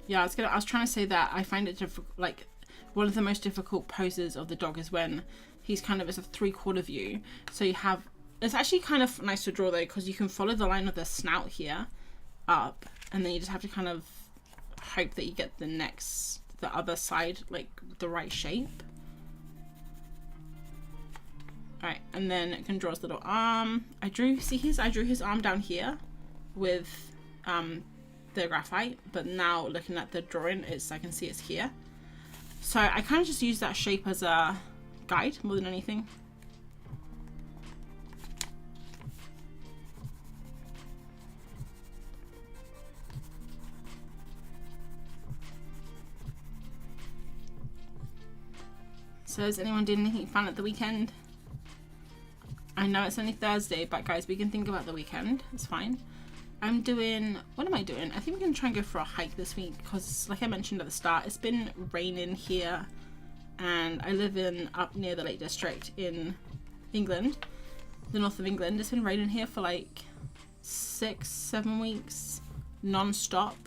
Yeah, I was trying to say that I find it like one of the most difficult poses of the dog is when he's kind of, it's a 3/4 view. So you have, it's actually kind of nice to draw though, because you can follow the line of the snout here up, and then you just have to kind of hope that you get the other side like the right shape. Alright, and then it can draw his little arm. I drew his arm down here with the graphite, but now looking at the drawing, I can see it's here. So I kind of just use that shape as a guide more than anything. So is anyone doing anything fun at the weekend? I know it's only Thursday, but guys, we can think about the weekend. It's fine. What am I doing? I think we're going to try and go for a hike this week because, like I mentioned at the start, it's been raining here and I live up near the Lake District in England, the north of England. It's been raining here for like 6-7 weeks non-stop,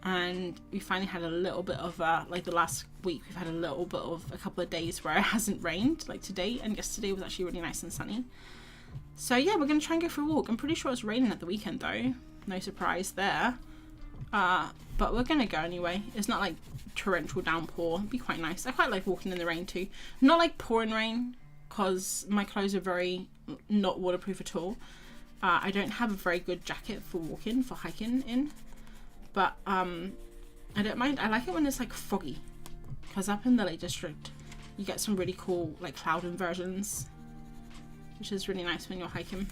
and we finally had a little bit of like the last week we've had a couple of days where it hasn't rained, like today and yesterday was actually really nice and sunny. So yeah, we're going to try and go for a walk. I'm pretty sure it's raining at the weekend though. No surprise there. But we're going to go anyway. It's not like torrential downpour. It'd be quite nice. I quite like walking in the rain too. Not like pouring rain because my clothes are very not waterproof at all. I don't have a very good jacket for hiking in. But I don't mind. I like it when it's like foggy. Because up in the Lake District, you get some really cool like cloud inversions, which is really nice when you're hiking.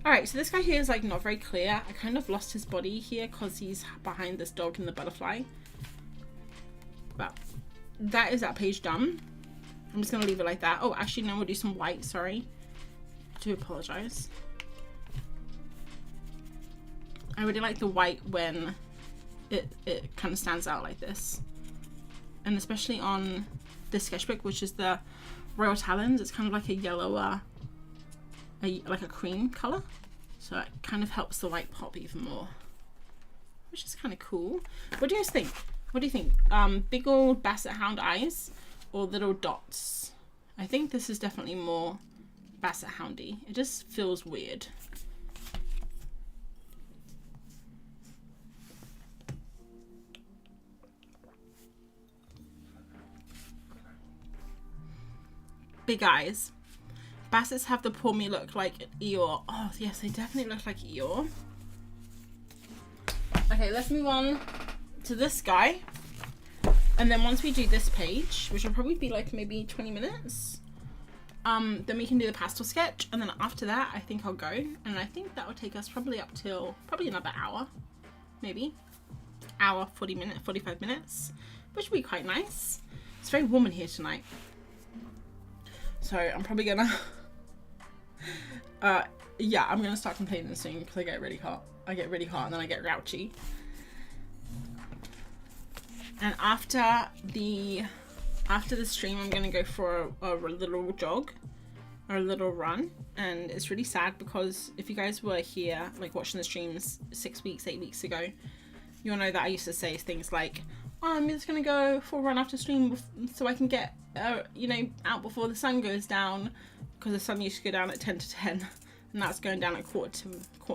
Alright, so this guy here is like not very clear. I kind of lost his body here because he's behind this dog and the butterfly. But that is that page done. I'm just going to leave it like that. Oh, actually, now we'll do some white. Sorry. I do apologize. I really like the white when it kind of stands out like this. And especially on this sketchbook, which is the Royal Talons, it's kind of like a yellower, like a cream color, so it kind of helps the white pop even more, which is kind of cool. What do you guys think? What do you think? Big old Basset Hound eyes or little dots? I think this is definitely more Basset Houndy. It just feels weird. Big eyes. Bassets have the poor me look like Eeyore. Oh yes, they definitely look like Eeyore. Okay, let's move on to this guy. And then once we do this page, which will probably be like maybe 20 minutes, then we can do the pastel sketch. And then after that, I think I'll go. And I think that will take us probably up till probably another hour, maybe. Hour, 45 minutes, which will be quite nice. It's very warm in here tonight. So I'm probably gonna, yeah, I'm gonna start complaining soon because I get really hot. I get really hot and then I get grouchy. And after the stream, I'm gonna go for a little jog or a little run. And it's really sad because if you guys were here, like watching the streams 8 weeks ago, you'll know that I used to say things like, oh, I'm just gonna go for a run after stream so I can get you know, out before the sun goes down, because the sun used to go down at 10 to 10 and that's going down at quarter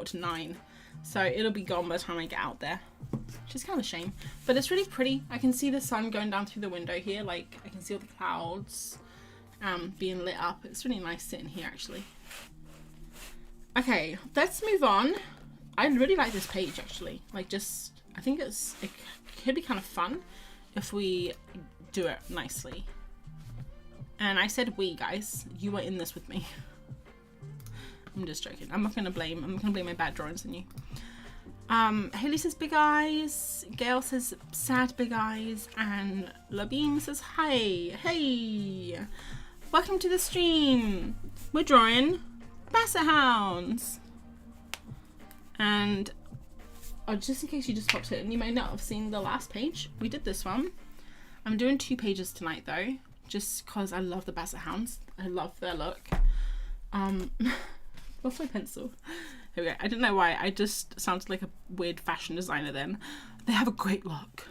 to 9, so it'll be gone by the time I get out there, which is kind of a shame. But it's really pretty. I can see the sun going down through the window here, like I can see all the clouds being lit up. It's really nice sitting here actually. Okay, let's move on. I really like this page actually, like just I think it could be kind of fun if we do it nicely. And I said we, guys. You were in this with me. I'm just joking. I'm not gonna blame my bad drawings on you. Haley says big eyes. Gail says sad big eyes. And Labine says hi. Hey. Welcome to the stream. We're drawing Basset Hounds. And just in case you just popped in, you might not have seen the last page. We did this one. I'm doing 2 pages tonight though, just because I love the Basset Hounds. I love their look. What's my pencil? Here we go. I don't know why. I just sounded like a weird fashion designer then. They have a great look.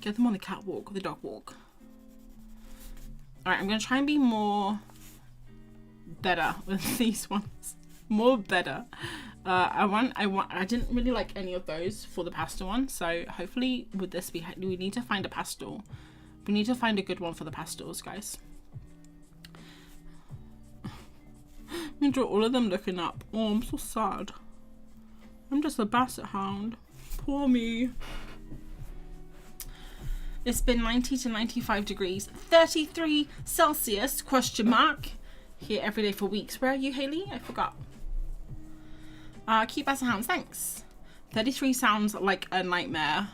Get them on the catwalk or the dog walk. Alright, I'm going to try and be better with these ones. More better. I didn't really like any of those for the pastel one, so hopefully with this we need to find a pastel. We need to find a good one for the pastels, guys. I'm gonna draw all of them looking up. Oh, I'm so sad. I'm just a Basset Hound. Poor me. It's been 90 to 95 degrees, 33 Celsius, question mark, here every day for weeks. Where are you, Haley? I forgot. Cute Basset Hounds, thanks. 33 sounds like a nightmare.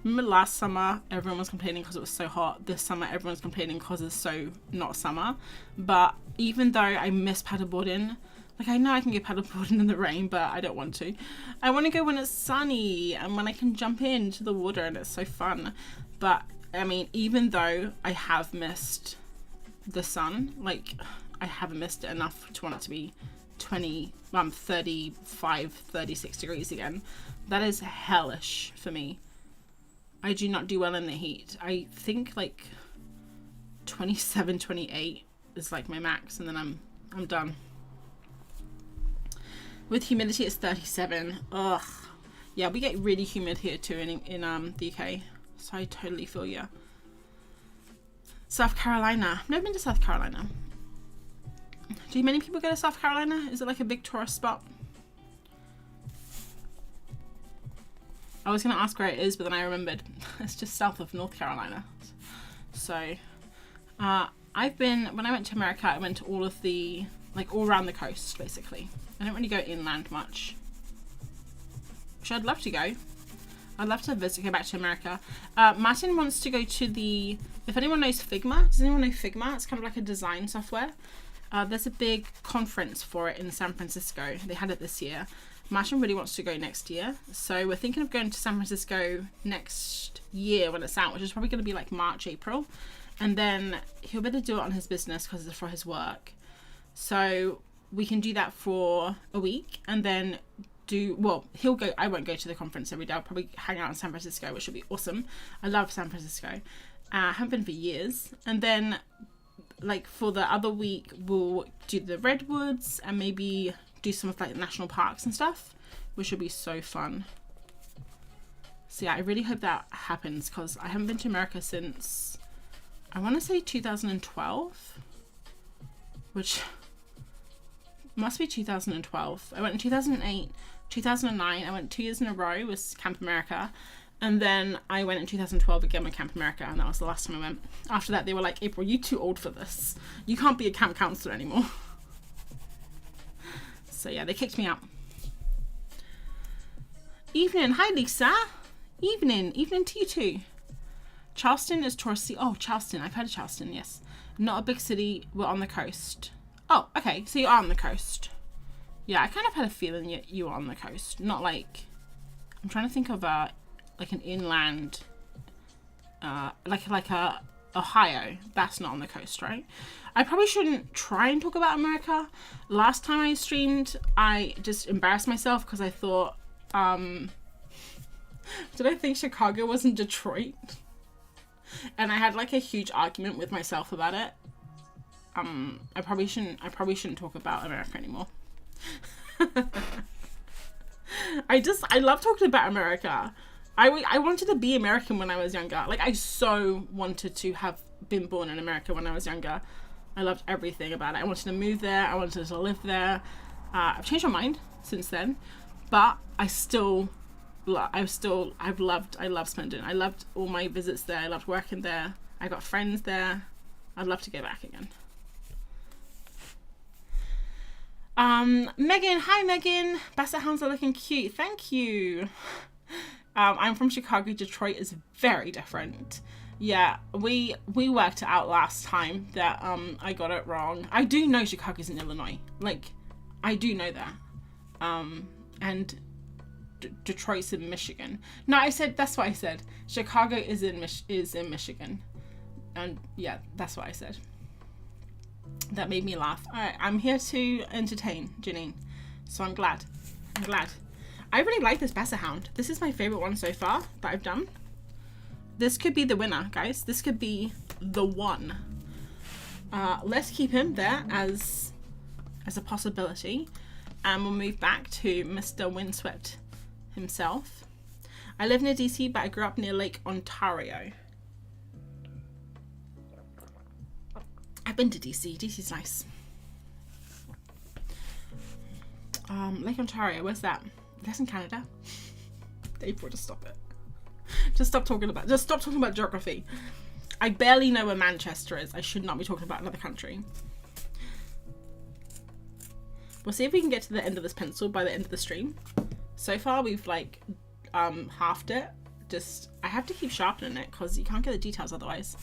Remember last summer, everyone was complaining because it was so hot. This summer, everyone's complaining because it's so not summer. But even though I miss paddleboarding, like I know I can go paddleboarding in the rain, but I don't want to. I want to go when it's sunny and when I can jump into the water and it's so fun. But I mean, even though I have missed the sun, like I haven't missed it enough to want it to be 35, 36 degrees again. That is hellish for me. I do not do well in the heat. I think like 27, 28 is like my max, and then I'm done. With humidity, it's 37. Ugh. Yeah, we get really humid here too in the UK. So I totally feel you. South Carolina. I've never been to South Carolina. Do many people go to South Carolina? Is it like a big tourist spot? I was going to ask where it is, but then I remembered it's just south of North Carolina. So, when I went to America, I went to all of the, like all around the coast, basically. I don't really go inland much, which I'd love to go. I'd love to go back to America. Martin wants to go to the, if anyone knows Figma, does anyone know Figma? It's kind of like a design software. There's a big conference for it in San Francisco. They had it this year. Martin really wants to go next year, so we're thinking of going to San Francisco next year when it's out, which is probably going to be like March, April, and then he'll better do it on his business because it's for his work. So we can do that for a week, and then he'll go. I won't go to the conference every day. I'll probably hang out in San Francisco, which will be awesome. I love San Francisco. I haven't been for years, and then like for the other week we'll do the redwoods and maybe do some of like the national parks and stuff, which will be so fun. So yeah, I really hope that happens because I haven't been to America since I want to say 2012, which must be 2012. I went in 2008, 2009. I went 2 years in a row with Camp America, and then I went in 2012 again with Camp America, and that was the last time I went. After that, they were like, April, you're too old for this. You can't be a camp counselor anymore. So yeah, they kicked me out. Evening. Hi, Lisa. Evening. Evening to you too. Charleston is touristy. Oh, Charleston. I've heard of Charleston, yes. Not a big city. We're on the coast. Oh, okay. So you are on the coast. Yeah, I kind of had a feeling you were on the coast. Not like... I'm trying to think of like an inland... like a Ohio. That's not on the coast, right? I probably shouldn't try and talk about America. Last time I streamed, I just embarrassed myself because I thought, did I think Chicago was in Detroit? And I had like a huge argument with myself about it. I probably shouldn't talk about America anymore. I love talking about America. I wanted to be American when I was younger. Like I so wanted to have been born in America when I was younger. I loved everything about it. I wanted to move there. I wanted to live there. I've changed my mind since then, but I love spending. I loved all my visits there. I loved working there. I got friends there. I'd love to go back again. Megan, hi Megan. Basset Hounds are looking cute. Thank you. I'm from Chicago. Detroit is very different. Yeah, we worked it out last time that I got it wrong. I do know Chicago's in Illinois. Like, I do know that. And Detroit's in Michigan. No, that's what I said. Chicago is in Michigan. And yeah, that's what I said. That made me laugh. Alright, I'm here to entertain, Janine. So I'm glad. I really like this Basset Hound. This is my favorite one so far that I've done. This could be the winner, guys. This could be the one. Let's keep him there as as a possibility, and we'll move back to Mr. Windswept himself. I live near DC, but I grew up near Lake Ontario. I've been to DC. DC's nice. Lake Ontario, where's that? That's in Canada. April, just stop it. Just stop talking about geography. I barely know where Manchester is. I should not be talking about another country. We'll see if we can get to the end of this pencil by the end of the stream. So far we've like halved it. Just I have to keep sharpening it because you can't get the details otherwise.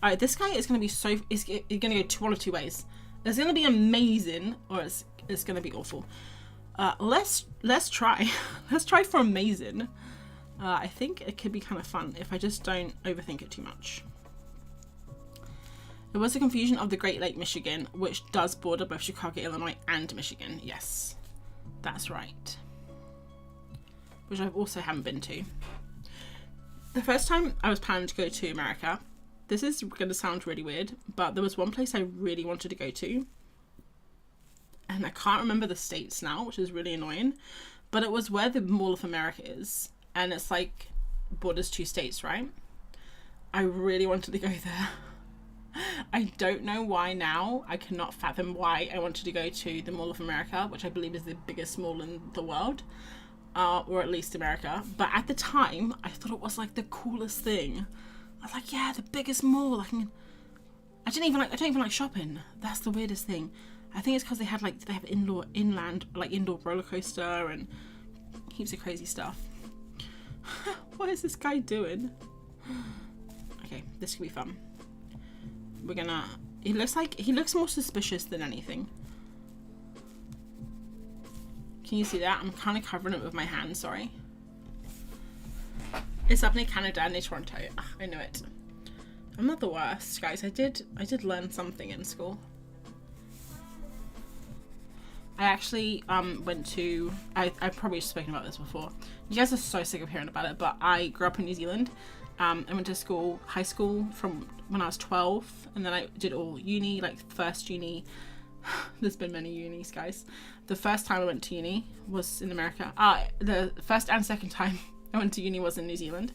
Alright, this guy is gonna be so it's gonna go one of two ways. It's gonna be amazing or it's gonna be awful. Let's try. Let's try for amazing. I think it could be kind of fun if I just don't overthink it too much. It was a confusion of the Great Lake, Michigan, which does border both Chicago, Illinois, and Michigan. Yes, that's right. Which I also haven't been to. The first time I was planning to go to America, this is going to sound really weird, but there was one place I really wanted to go to. And I can't remember the states now, which is really annoying. But it was where the Mall of America is. And it's like borders 2 states, right? I really wanted to go there. I don't know why now. I cannot fathom why I wanted to go to the Mall of America, which I believe is the biggest mall in the world. Or at least America. But at the time, I thought it was like the coolest thing. I was like, yeah, the biggest mall. I don't even like shopping. That's the weirdest thing. I think it's because they have indoor roller coaster and heaps of crazy stuff. What is this guy doing? Okay, this could be fun. He looks more suspicious than anything. Can you see that? I'm kind of covering it with my hand, sorry. It's up near Canada, near Toronto. Ugh, I know it. I'm not the worst, guys. I did learn something in school. I actually went to, I've probably spoken about this before. You guys are so sick of hearing about it, but I grew up in New Zealand. I went to high school from when I was 12, and then I did all uni, like first uni. There's been many unis, guys. The first time I went to uni was in America. The first and second time I went to uni was in New Zealand.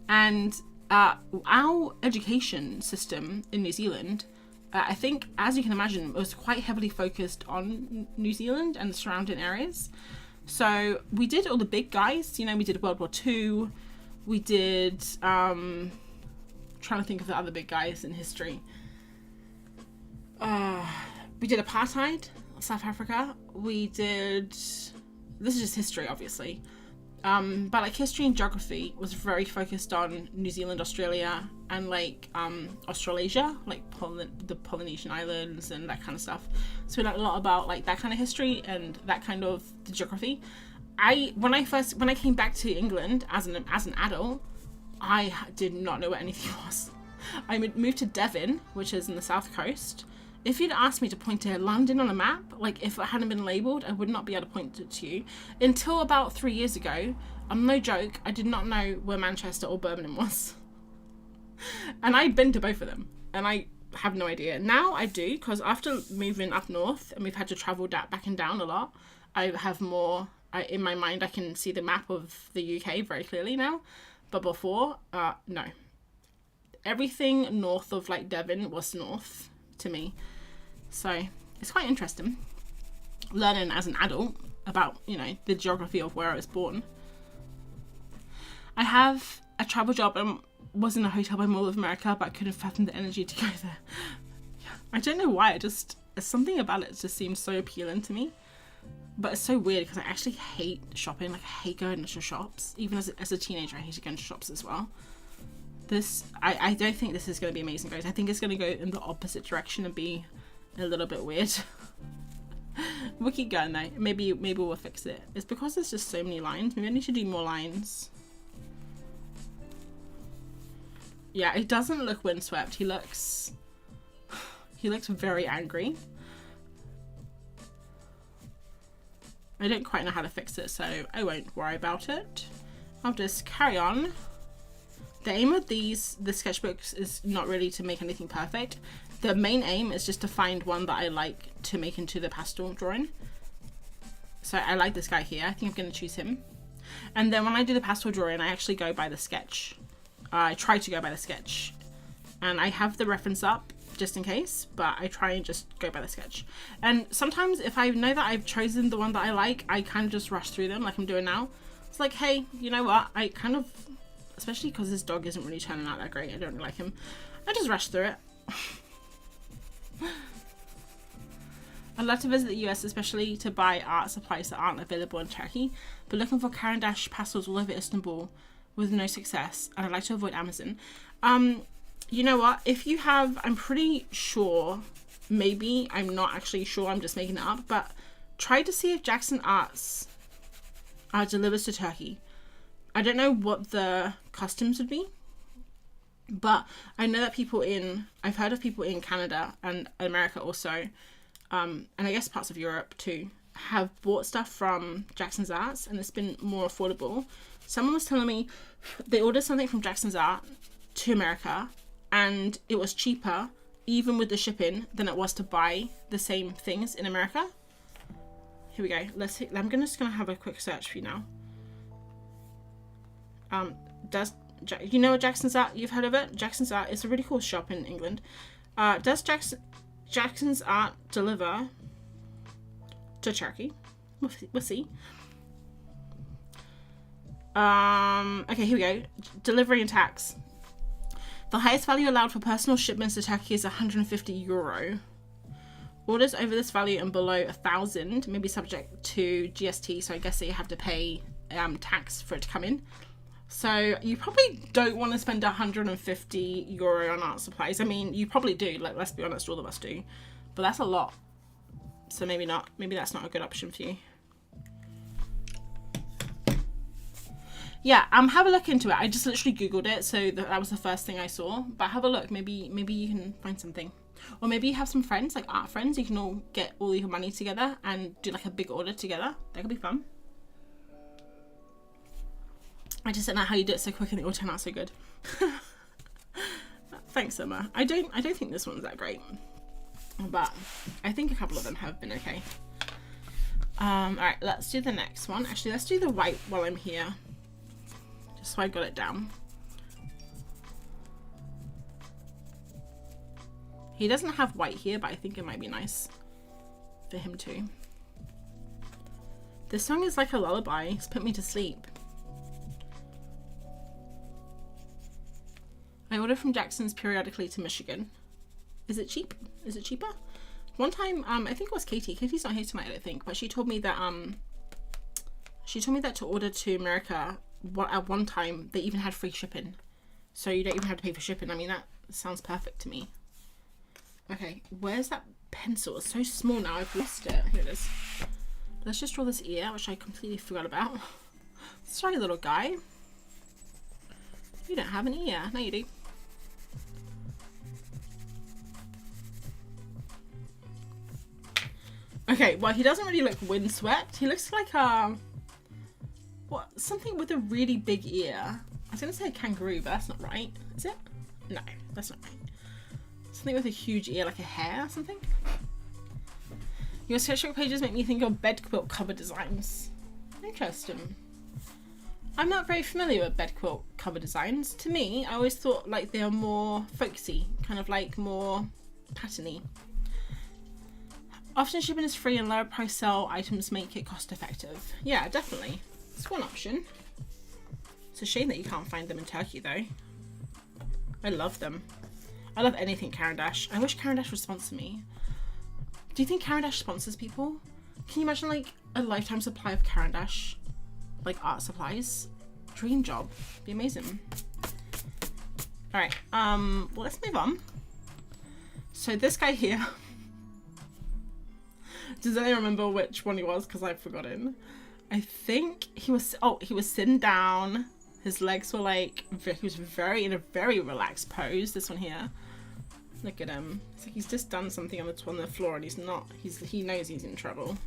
And our education system in New Zealand, I think, as you can imagine, was quite heavily focused on New Zealand and the surrounding areas. So we did all the big guys, you know, we did World War II, we did, trying to think of the other big guys in history. We did apartheid, South Africa, we did, this is just history, obviously. But like history and geography was very focused on New Zealand, Australia, and like Australasia, like the Polynesian Islands and that kind of stuff. So we learned a lot about like that kind of history and that kind of the geography. When I came back to England as an adult, I did not know what anything was. I moved to Devon, which is in the south coast. If you'd asked me to point to London on a map, like if it hadn't been labelled, I would not be able to point it to you. Until about 3 years ago, I'm no joke, I did not know where Manchester or Birmingham was. And I'd been to both of them, and I have no idea. Now I do, because after moving up north, and we've had to travel back and down a lot, I have more, in my mind I can see the map of the UK very clearly now. But before, no. Everything north of like Devon was north to me. So it's quite interesting learning as an adult about, you know, the geography of where I was born. I have a travel job and was in a hotel by Mall of America, but I couldn't fathom the energy to go there. I don't know why, it's something about it just seems so appealing to me. But it's so weird because I actually hate shopping. Like, I hate going to shops. Even as a teenager, I hated going to shops as well. I don't think this is going to be amazing, guys. I think it's going to go in the opposite direction and be a little bit weird. We'll keep going though. Maybe we'll fix it. It's because there's just so many lines. Maybe I need to do more lines. Yeah, it doesn't look windswept. He looks very angry. I don't quite know how to fix it, so I won't worry about it. I'll just carry on. The aim of the sketchbooks is not really to make anything perfect. the main aim is just to find one that I like to make into the pastel drawing. So I like this guy here. I think I'm going to choose him. And then when I do the pastel drawing, I actually go by the sketch. I try to go by the sketch. And I have the reference up just in case, but I try and just go by the sketch. And sometimes if I know that I've chosen the one that I like, I kind of just rush through them like I'm doing now. It's like, hey, you know what? I kind of, especially because this dog isn't really turning out that great. I don't really like him. I just rush through it. I'd love to visit the US, especially to buy art supplies that aren't available in Turkey, but looking for Caran d'Ache pastels all over Istanbul with no success, and I'd like to avoid Amazon. You know what? If you have, I'm pretty sure, maybe, I'm not actually sure, I'm just making it up, but try to see if Jackson Arts delivers to Turkey. I don't know what the customs would be, but I know that I've heard of people in Canada and America also, and I guess parts of Europe too, have bought stuff from Jackson's Arts and it's been more affordable. Someone was telling me they ordered something from Jackson's Art to America and it was cheaper, even with the shipping, than it was to buy the same things in America. Here we go. I'm just gonna have a quick search for you now. You know what Jackson's Art? You've heard of it? Jackson's Art is a really cool shop in England. Does Jackson's Art deliver to Turkey? We'll see. Okay, here we go. Delivery and tax. The highest value allowed for personal shipments to Turkey is €150. Orders over this value and below 1,000 may be subject to GST, so I guess that you have to pay tax for it to come in. So you probably don't want to spend €150 on art supplies. I mean, you probably do, like, let's be honest, all of us do, but that's a lot. So maybe not. Maybe that's not a good option for you. Yeah, have a look into it. I just literally Googled it, so that was the first thing I saw. But have a look. Maybe you can find something. Or maybe you have some friends, like art friends. You can all get all your money together and do like a big order together. That could be fun. I just don't know how you do it so quick and it all turn out so good. Thanks, Emma. I don't think this one's that great, but I think a couple of them have been okay. Alright, let's do the next one. Actually, let's do the white while I'm here, just so I got it down. He doesn't have white here, but I think it might be nice for him too. This song is like a lullaby. It's put me to sleep. I order from Jackson's periodically to Michigan. Is it cheap? Is it cheaper? One time, I think it was Katie. Katie's not here tonight, I don't think, but she told me that to order to America, at one time they even had free shipping, so you don't even have to pay for shipping. I mean, that sounds perfect to me. Okay, where's that pencil? It's so small now. I've lost it. Here it is. Let's just draw this ear, which I completely forgot about. Sorry, little guy. You don't have an ear. No, you do. Okay, well, he doesn't really look windswept. He looks like something with a really big ear. I was gonna say a kangaroo, but that's not right. Is it? No, that's not right. Something with a huge ear, like a hare or something. Your sketchbook pages make me think of bed quilt cover designs. Interesting. I'm not very familiar with bed quilt cover designs. To me, I always thought like they are more folksy, kind of like more patterny. Often shipping is free and lower price sell items make it cost effective. Yeah, definitely. It's one option. It's a shame that you can't find them in Turkey though. I love them. I love anything Caran d'Ache. I wish Caran d'Ache would sponsor me. Do you think Caran d'Ache sponsors people? Can you imagine like a lifetime supply of Caran d'Ache, like art supplies? Dream job. Be amazing. Alright, well, let's move on. So this guy here. Does anyone remember which one he was? Because I've forgotten. I think he was sitting down. His legs were like, he was in a very relaxed pose. This one here. Look at him. It's like he's just done something on the floor and he knows he's in trouble.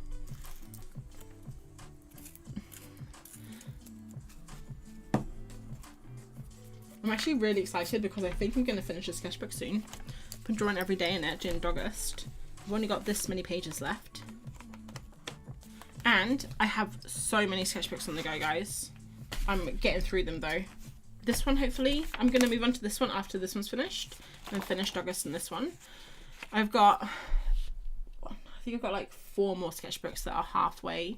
I'm actually really excited because I think I'm going to finish the sketchbook soon. been drawing every day in it in Doggust. I've only got this many pages left. And I have so many sketchbooks on the go, guys. I'm getting through them though. This one, hopefully, I'm going to move on to this one after this one's finished. And finish Doggust in this one. I've got, I think I've got like 4 more sketchbooks that are halfway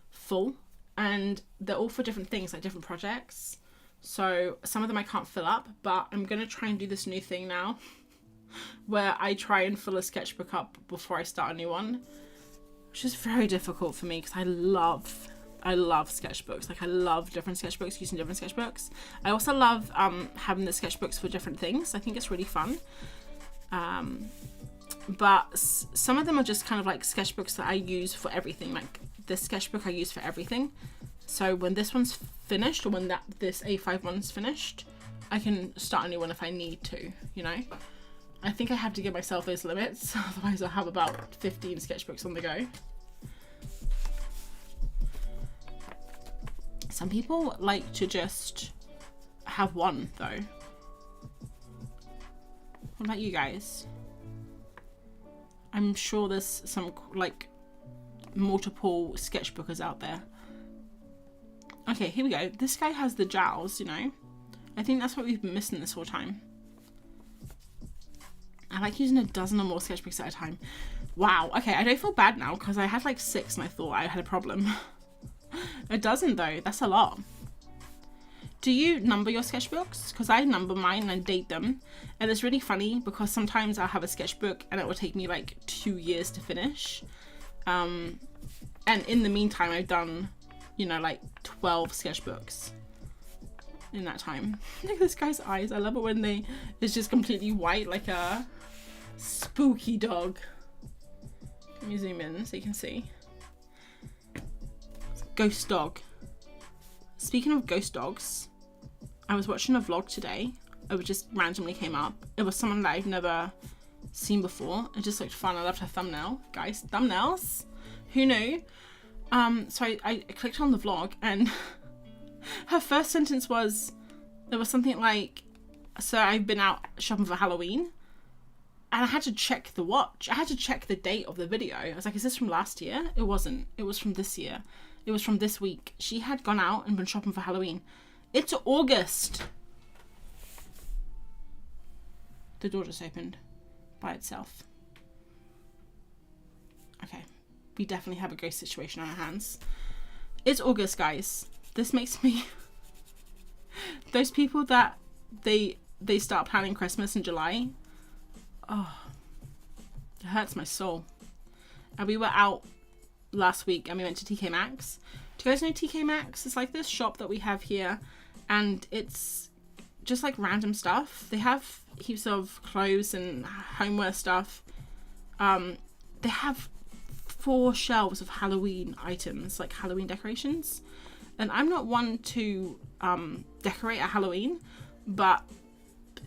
full. And they're all for different things, like different projects. So some of them I can't fill up, but I'm going to try and do this new thing now. Where I try and fill a sketchbook up before I start a new one. Which is very difficult for me because I love sketchbooks. Like I love different sketchbooks, using different sketchbooks. I also love having the sketchbooks for different things. I think it's really fun. But some of them are just kind of like sketchbooks that I use for everything. Like this sketchbook I use for everything. So when this one's finished, or when this A5 one's finished, I can start a new one if I need to, you know? I think I have to give myself those limits, otherwise I'll have about 15 sketchbooks on the go. Some people like to just have one though. What about you guys? I'm sure there's some like multiple sketchbookers out there. Okay, here we go. This guy has the jowls, you know. I think that's what we've been missing this whole time. I like using a dozen or more sketchbooks at a time. Wow. Okay, I don't feel bad now because I had like 6 and I thought I had a problem. A dozen though, that's a lot. Do you number your sketchbooks? Because I number mine and date them. And it's really funny because sometimes I'll have a sketchbook and it will take me like 2 years to finish. And in the meantime, I've done, you know, like 12 sketchbooks in that time. Look at this guy's eyes. I love it when it's just completely white like a spooky dog. Let me zoom in so you can see. Ghost dog. Speaking of ghost dogs, I was watching a vlog today. It just randomly came up. It was someone that I've never seen before. It just looked fun. I loved her thumbnail. Guys, thumbnails. Who knew? So I clicked on the vlog and her first sentence was, there was something like, so I've been out shopping for Halloween and I had to check the watch. I had to check the date of the video. I was like, is this from last year? It wasn't. It was from this year. It was from this week. She had gone out and been shopping for Halloween. It's August. The door just opened by itself. Okay. We definitely have a ghost situation on our hands. It's August, guys. This makes me... Those people that they start planning Christmas in July. Oh. It hurts my soul. And we were out last week and we went to TK Maxx. Do you guys know TK Maxx? It's like this shop that we have here. And it's just like random stuff. They have heaps of clothes and homeware stuff. They have 4 shelves of Halloween items, like Halloween decorations. And I'm not one to decorate at Halloween, but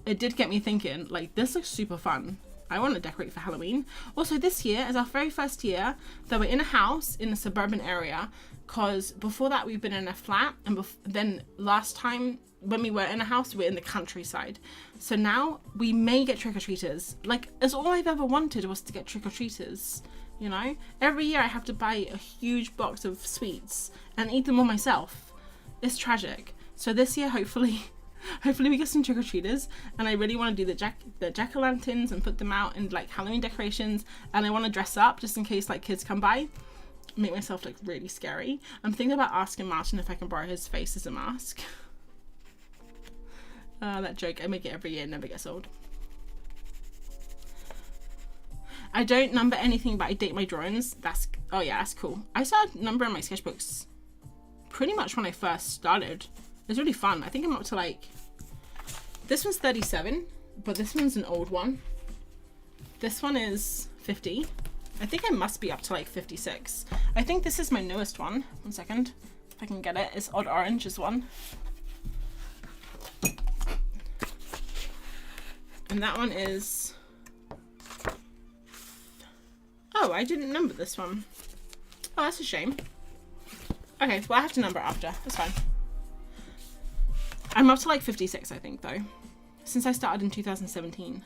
it did get me thinking, like, this looks super fun. I want to decorate for Halloween. Also, this year is our very first year that we're in a house in a suburban area, because before that we've been in a flat, and then last time when we were in a house, we were in the countryside. So now we may get trick-or-treaters. Like, it's all I've ever wanted was to get trick-or-treaters. You know, every year I have to buy a huge box of sweets and eat them all myself. It's tragic. So this year, hopefully we get some trick-or-treaters, and I really want to do the jack-o'-lanterns and put them out in like Halloween decorations, and I want to dress up just in case like kids come by, make myself look really scary. I'm thinking about asking Martin if I can borrow his face as a mask. That joke, I make it every year, never gets old. I don't number anything, but I date my drawings. Oh yeah, that's cool. I started numbering my sketchbooks pretty much when I first started. It's really fun. I think I'm up to like, this one's 37, but this one's an old one. This one is 50. I think I must be up to like 56. I think this is my newest one. One second, if I can get it. It's Odd Orange is one. And that one is... Oh, I didn't number this one. Oh, that's a shame. Okay, well I have to number it after. That's fine. I'm up to like 56, I think, though. Since I started in 2017.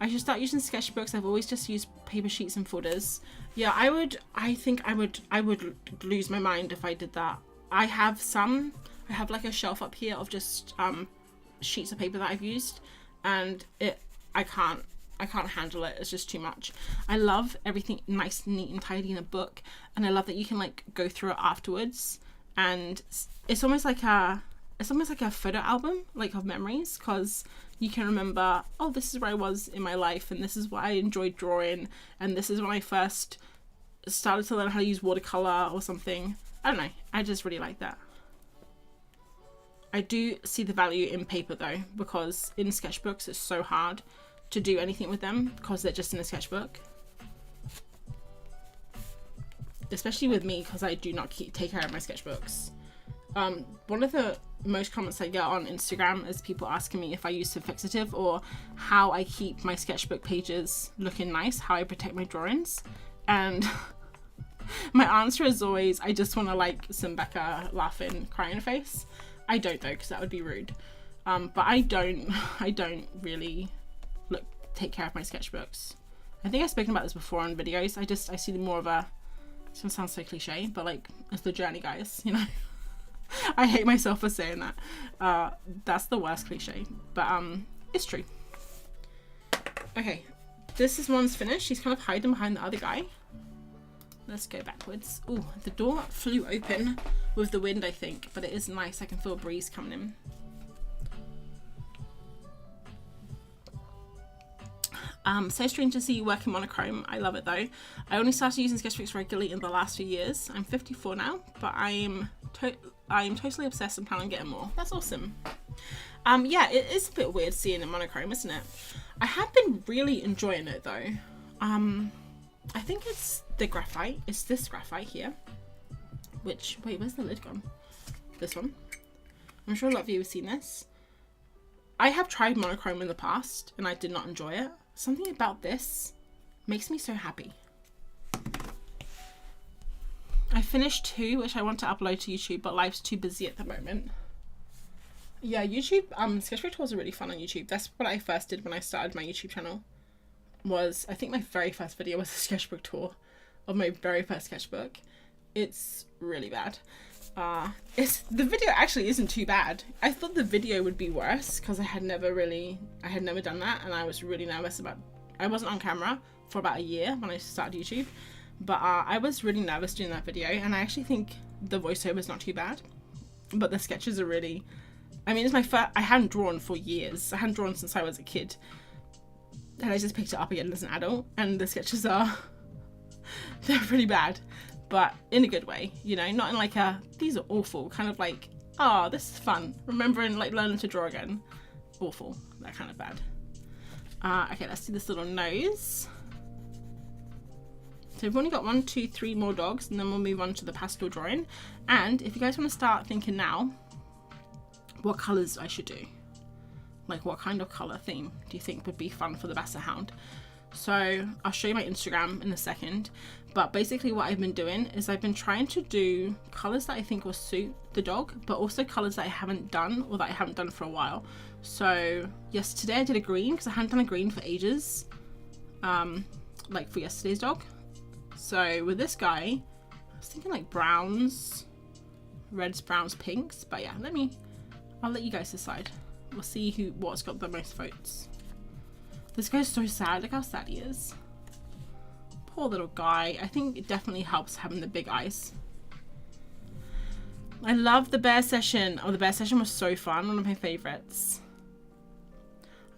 I should start using sketchbooks. I've always just used paper sheets and folders. Yeah, I think I would lose my mind if I did that. I have like a shelf up here of just sheets of paper that I've used, and I can't handle it. It's just too much. I love everything nice, neat and tidy in a book, and I love that you can like go through it afterwards, and it's almost like a photo album, like of memories, because you can remember, oh, this is where I was in my life, and this is what I enjoyed drawing, and this is when I first started to learn how to use watercolor or something. I don't know, I just really like that. I do see the value in paper though, because in sketchbooks it's so hard to do anything with them because they're just in a sketchbook. Especially with me, because I do not take care of my sketchbooks. One of the most comments I get on Instagram is people asking me if I use fixative or how I keep my sketchbook pages looking nice, how I protect my drawings. And my answer is always, I just want to like send Becca laughing, crying face. I don't though, because that would be rude. But I don't really take care of my sketchbooks. I think I've spoken about this before on videos. I see them more of a, it's gonna sound so cliche, but like, it's the journey, guys, you know. I hate myself for saying that. That's the worst cliche, but it's true. Okay, this one's finished. She's kind of hiding behind the other guy. Let's go backwards. Oh, the door flew open with the wind, I think, but it is nice. I can feel a breeze coming in. So strange to see you work in monochrome. I love it though. I only started using sketchbooks regularly in the last few years. I'm 54 now, but I'm totally obsessed and plan on getting more. That's awesome. Yeah, it is a bit weird seeing it monochrome, isn't it? I have been really enjoying it though. I think it's the graphite. It's this graphite here. Which, wait, where's the lid gone? This one. I'm sure a lot of you have seen this. I have tried monochrome in the past and I did not enjoy it. Something about this makes me so happy. I finished 2, which I want to upload to YouTube, but life's too busy at the moment. Yeah, YouTube, sketchbook tours are really fun on YouTube. That's what I first did when I started my YouTube channel. I think my very first video was a sketchbook tour of my very first sketchbook. It's really bad. The video actually isn't too bad. I thought the video would be worse because I had never done that, and I was really nervous I wasn't on camera for about a year when I started YouTube, but I was really nervous doing that video, and I actually think the voiceover is not too bad, but the sketches are really, I mean, it's my first, I hadn't drawn for years. I hadn't drawn since I was a kid, and I just picked it up again as an adult, and the sketches they're pretty bad. But in a good way, you know, not in like these are awful, kind of like, oh, this is fun. Remembering like learning to draw again. Awful, that kind of bad. Okay, let's do this little nose. So we've only got 1, 2, 3 more dogs, and then we'll move on to the pastel drawing. And if you guys want to start thinking now, what colours I should do. Like what kind of colour theme do you think would be fun for the Basset Hound? So I'll show you my Instagram in a second, but basically what I've been doing is I've been trying to do colours that I think will suit the dog, but also colours that I haven't done or that I haven't done for a while. So yes, today I did a green because I hadn't done a green for ages, like for yesterday's dog. So with this guy, I was thinking like browns, reds, browns, pinks, but yeah, I'll let you guys decide. We'll see what's got the most votes. This guy's so sad. Look how sad he is. Poor little guy. I think it definitely helps having the big eyes. I love the bear session. Oh, the bear session was so fun. One of my favorites.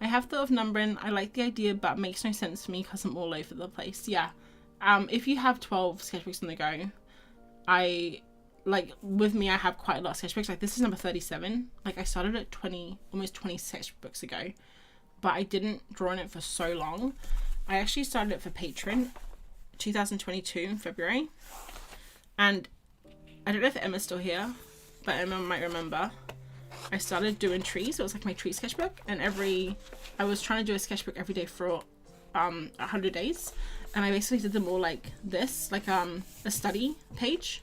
I have thought of numbering. I like the idea, but it makes no sense to me because I'm all over the place. Yeah. If you have 12 sketchbooks on the go, with me, I have quite a lot of sketchbooks. Like this is number 37. Like I started at almost 20 sketchbooks ago. But I didn't draw on it for so long. I actually started it for Patreon 2022 in February, and I don't know if Emma's still here, but Emma might remember. I started doing trees. It was like my tree sketchbook, and I was trying to do a sketchbook every day for 100 days, and I basically did them all like this, like a study page.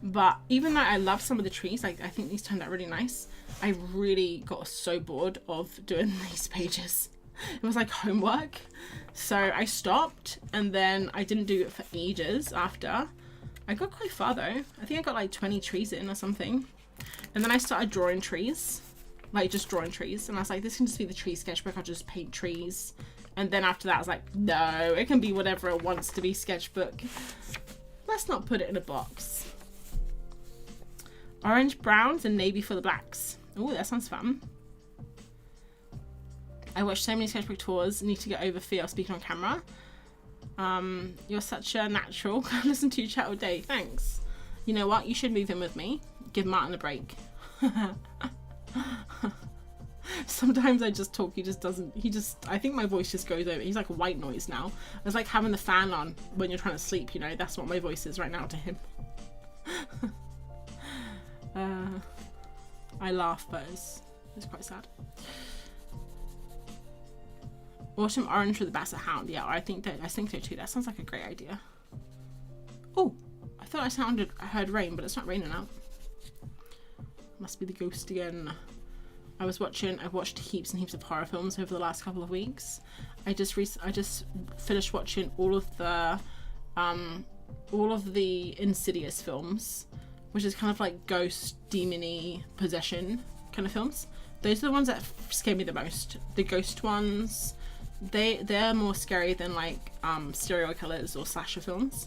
But even though I love some of the trees, like I think these turned out really nice, I really got so bored of doing these pages. It was like homework. So I stopped, and then I didn't do it for ages after. I got quite far though. I think I got like 20 trees in or something. And then I started drawing trees, like just drawing trees. And I was like, this can just be the tree sketchbook. I'll just paint trees. And then after that, I was like, no, it can be whatever it wants to be sketchbook. Let's not put it in a box. Orange, browns, and navy for the blacks. Oh, that sounds fun. I watched so many sketchbook tours. Need to get over fear of speaking on camera. You're such a natural. Listen to you chat all day. Thanks. You know what? You should move in with me. Give Martin a break. Sometimes I just talk. He just I think my voice just goes over. He's like a white noise now. It's like having the fan on when you're trying to sleep, you know. That's what my voice is right now to him. I laugh, but it's quite sad. Autumn orange with the Basset Hound. Yeah, I think so too. That sounds like a great idea. Oh, I thought I heard rain, but it's not raining out. Must be the ghost again. I've watched heaps and heaps of horror films over the last couple of weeks. I just finished watching all of the Insidious films, which is kind of like ghost, demon-y, possession kind of films. Those are the ones that scare me the most. The ghost ones, they're more scary than like serial killers or slasher films.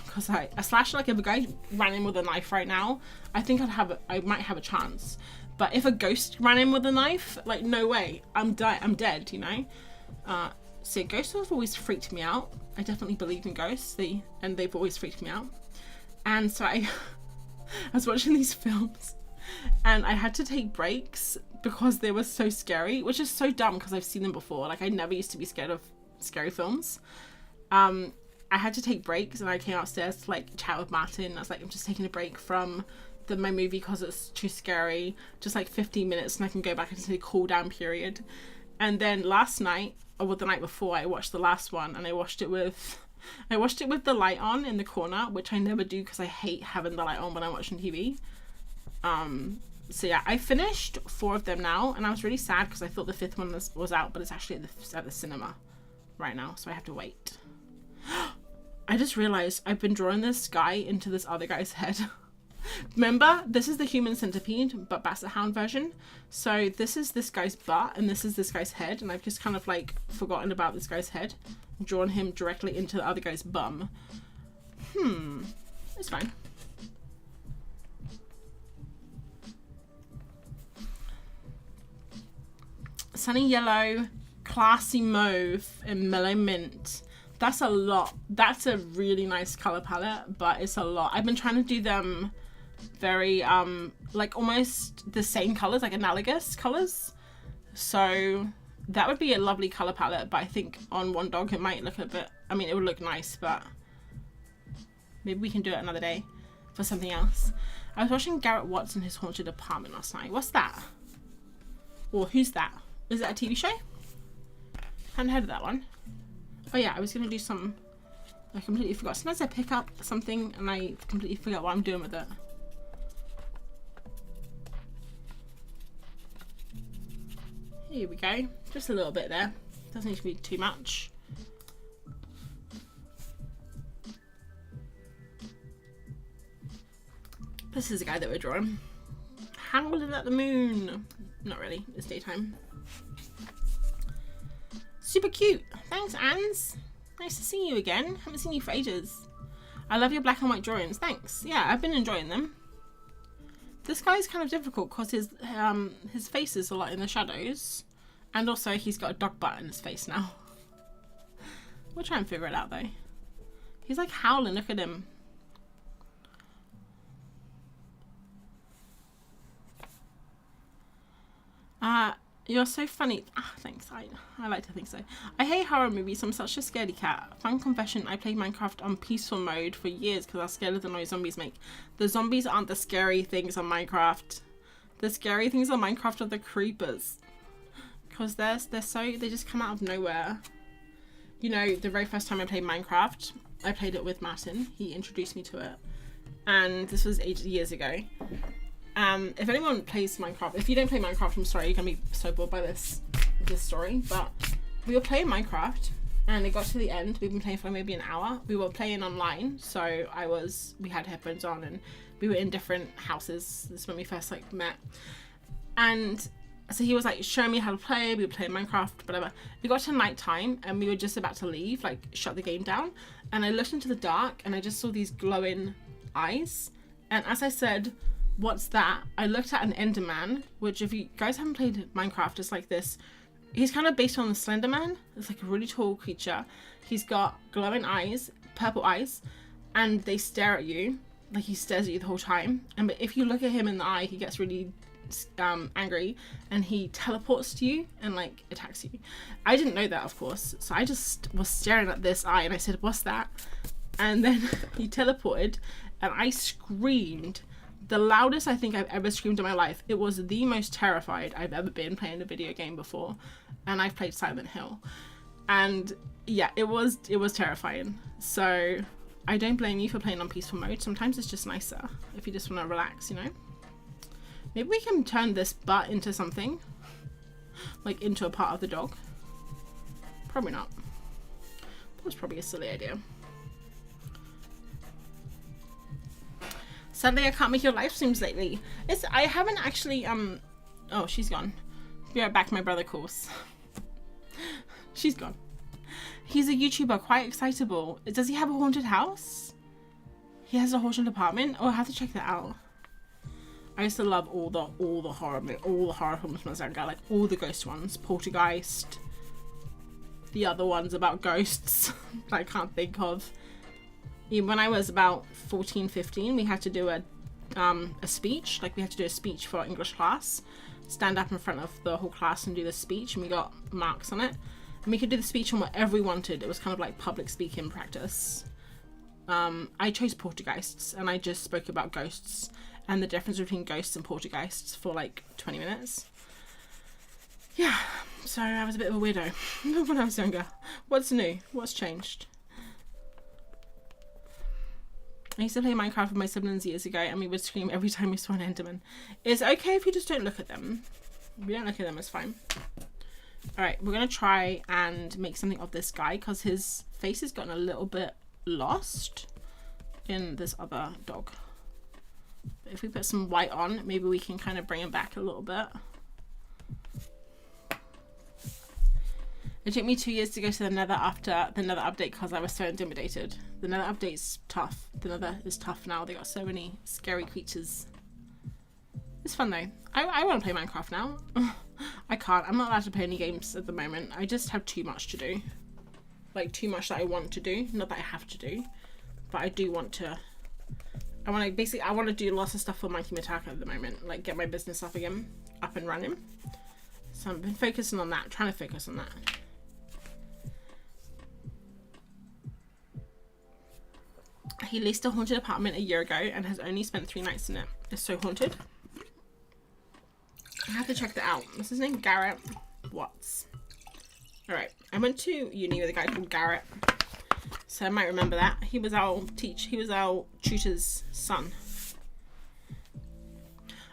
Because a slasher, like if a guy ran in with a knife right now, I think I might have a chance. But if a ghost ran in with a knife, like no way, I'm dead, you know. So ghosts have always freaked me out. I definitely believe in ghosts, and they've always freaked me out. And so I was watching these films, and I had to take breaks because they were so scary, which is so dumb because I've seen them before. Like I never used to be scared of scary films. I had to take breaks, and I came upstairs to like chat with Martin. I was like, I'm just taking a break from my movie because it's too scary. Just like 15 minutes, and I can go back into the cool down period. And then last night, or the night before, I watched the last one, and I watched it with the light on in the corner, which I never do because I hate having the light on when I'm watching TV. So yeah, I finished 4 of them now, and I was really sad because I thought the 5th one was out, but it's actually at the cinema right now, so I have to wait. I just realized I've been drawing this guy into this other guy's head. Remember, this is the human centipede, but Basset Hound version. So this is this guy's butt, and this is this guy's head, and I've just kind of like forgotten about this guy's head, drawn him directly into the other guy's bum. It's fine. Sunny yellow, classy mauve, and mellow mint. That's a lot. That's a really nice color palette, but it's a lot. I've been trying to do them very like almost the same colors, like analogous colors. So that would be a lovely color palette, but I think on one dog it might look a bit, I mean, it would look nice, but maybe we can do it another day for something else. I was watching Garrett Watts in his haunted apartment last night. What's that? Or who's that? Is that a TV show? Hadn't heard of that one. Oh yeah, I was gonna do some, I completely forgot. Sometimes I pick up something and I completely forget what I'm doing with it. Here we go. Just a little bit there. Doesn't need to be too much. This is the guy that we're drawing. Howling at the moon. Not really, it's daytime. Super cute. Thanks, Ans. Nice to see you again. Haven't seen you for ages. I love your black and white drawings. Thanks. Yeah, I've been enjoying them. This guy's kind of difficult because his face is a lot in the shadows, and also he's got a dog butt in his face now. We'll try and figure it out though. He's like howling. Look at him. You're so funny. Thanks. I like to think so. I hate horror movies. I'm such a scaredy cat. Fun confession, I played Minecraft on peaceful mode for years because I was scared of the noise zombies make. The zombies aren't the scary things on Minecraft. The scary things on Minecraft are the creepers. Because they just come out of nowhere. You know, the very first time I played Minecraft, I played it with Martin. He introduced me to it. And this was years ago. If anyone plays Minecraft, if you don't play Minecraft, I'm sorry, you're gonna be so bored by this. this story, but we were playing Minecraft and it got to the end. We've been playing for maybe an hour. We were playing online, so we had headphones on and we were in different houses. This is when we first like met. And so he was like showing me how to play. We were playing Minecraft, whatever. It got to night time and we were just about to leave, like shut the game down. And I looked into the dark and I just saw these glowing eyes. And as I said, what's that? I looked at an Enderman, which if you guys haven't played Minecraft, it's like this. He's kind of based on the Slender Man. It's like a really tall creature. He's got glowing eyes, purple eyes, and they stare at you. Like he stares at you the whole time. And but if you look at him in the eye, he gets really angry and he teleports to you and like attacks you. I didn't know that, of course, so I just was staring at this eye and I said, what's that? And then he teleported and I screamed. The loudest I think I've ever screamed in my life. It was the most terrified I've ever been playing a video game before. And I've played Silent Hill. And yeah, it was terrifying. So I don't blame you for playing on peaceful mode. Sometimes it's just nicer if you just want to relax, you know? Maybe we can turn this butt into something. Like into a part of the dog. Probably not. That was probably a silly idea. Sadly, I can't make your live streams lately. I haven't actually, oh, she's gone. Be right back, my brother calls. She's gone. He's a YouTuber, quite excitable. Does he have a haunted house? He has a haunted apartment? Oh, I have to check that out. I used to love all the horror films when I was younger, like all the ghost ones. Poltergeist. The other ones about ghosts that I can't think of. When I was about 14, 15, we had to do a speech. Like we had to do a speech for English class. Stand up in front of the whole class and do the speech, and we got marks on it. And we could do the speech on whatever we wanted. It was kind of like public speaking practice. I chose poltergeists, and I just spoke about ghosts and the difference between ghosts and poltergeists for like 20 minutes. Yeah, so I was a bit of a weirdo when I was younger. What's new? What's changed? I used to play Minecraft with my siblings years ago and we would scream every time we saw an Enderman. It's okay if you just don't look at them. If you don't look at them, it's fine. Alright, we're going to try and make something of this guy because his face has gotten a little bit lost in this other dog. But if we put some white on, maybe we can kind of bring him back a little bit. It took me 2 years to go to the Nether after the Nether update because I was so intimidated. The Nether update's tough. The Nether is tough now. They got so many scary creatures. It's fun though. I want to play Minecraft now. I can't. I'm not allowed to play any games at the moment. I just have too much to do. Like too much that I want to do. Not that I have to do. But I do want to. I want to do lots of stuff for My Team Attack at the moment. Like get my business up again. Up and running. So I've been focusing on that. Trying to focus on that. He leased a haunted apartment a year ago and has only spent 3 nights in it. It's so haunted. I have to check that out. What's his name? Garrett Watts. Alright. I went to uni with a guy called Garrett. So I might remember that. He was our tutor's son.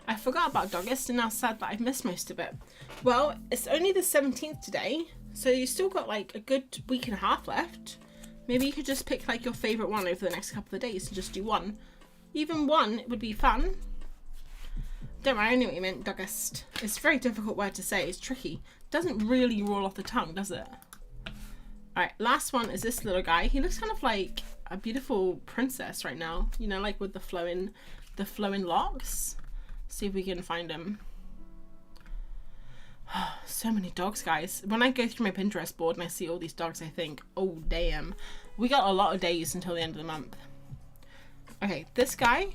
I forgot about Doggust and now sad that I've missed most of it. Well, it's only the 17th today. So you still got like a good week and a half left. Maybe you could just pick like your favourite one over the next couple of days and just do one. Even one would be fun. Don't worry, I knew what you meant, Doggust. It's a very difficult word to say. It's tricky. Doesn't really roll off the tongue, does it? Alright, last one is this little guy. He looks kind of like a beautiful princess right now. You know, like with the flowing locks. See if we can find him. So many dogs, guys. When I go through my Pinterest board and I see all these dogs, I think, oh damn, we got a lot of days until the end of the month. Okay, this guy,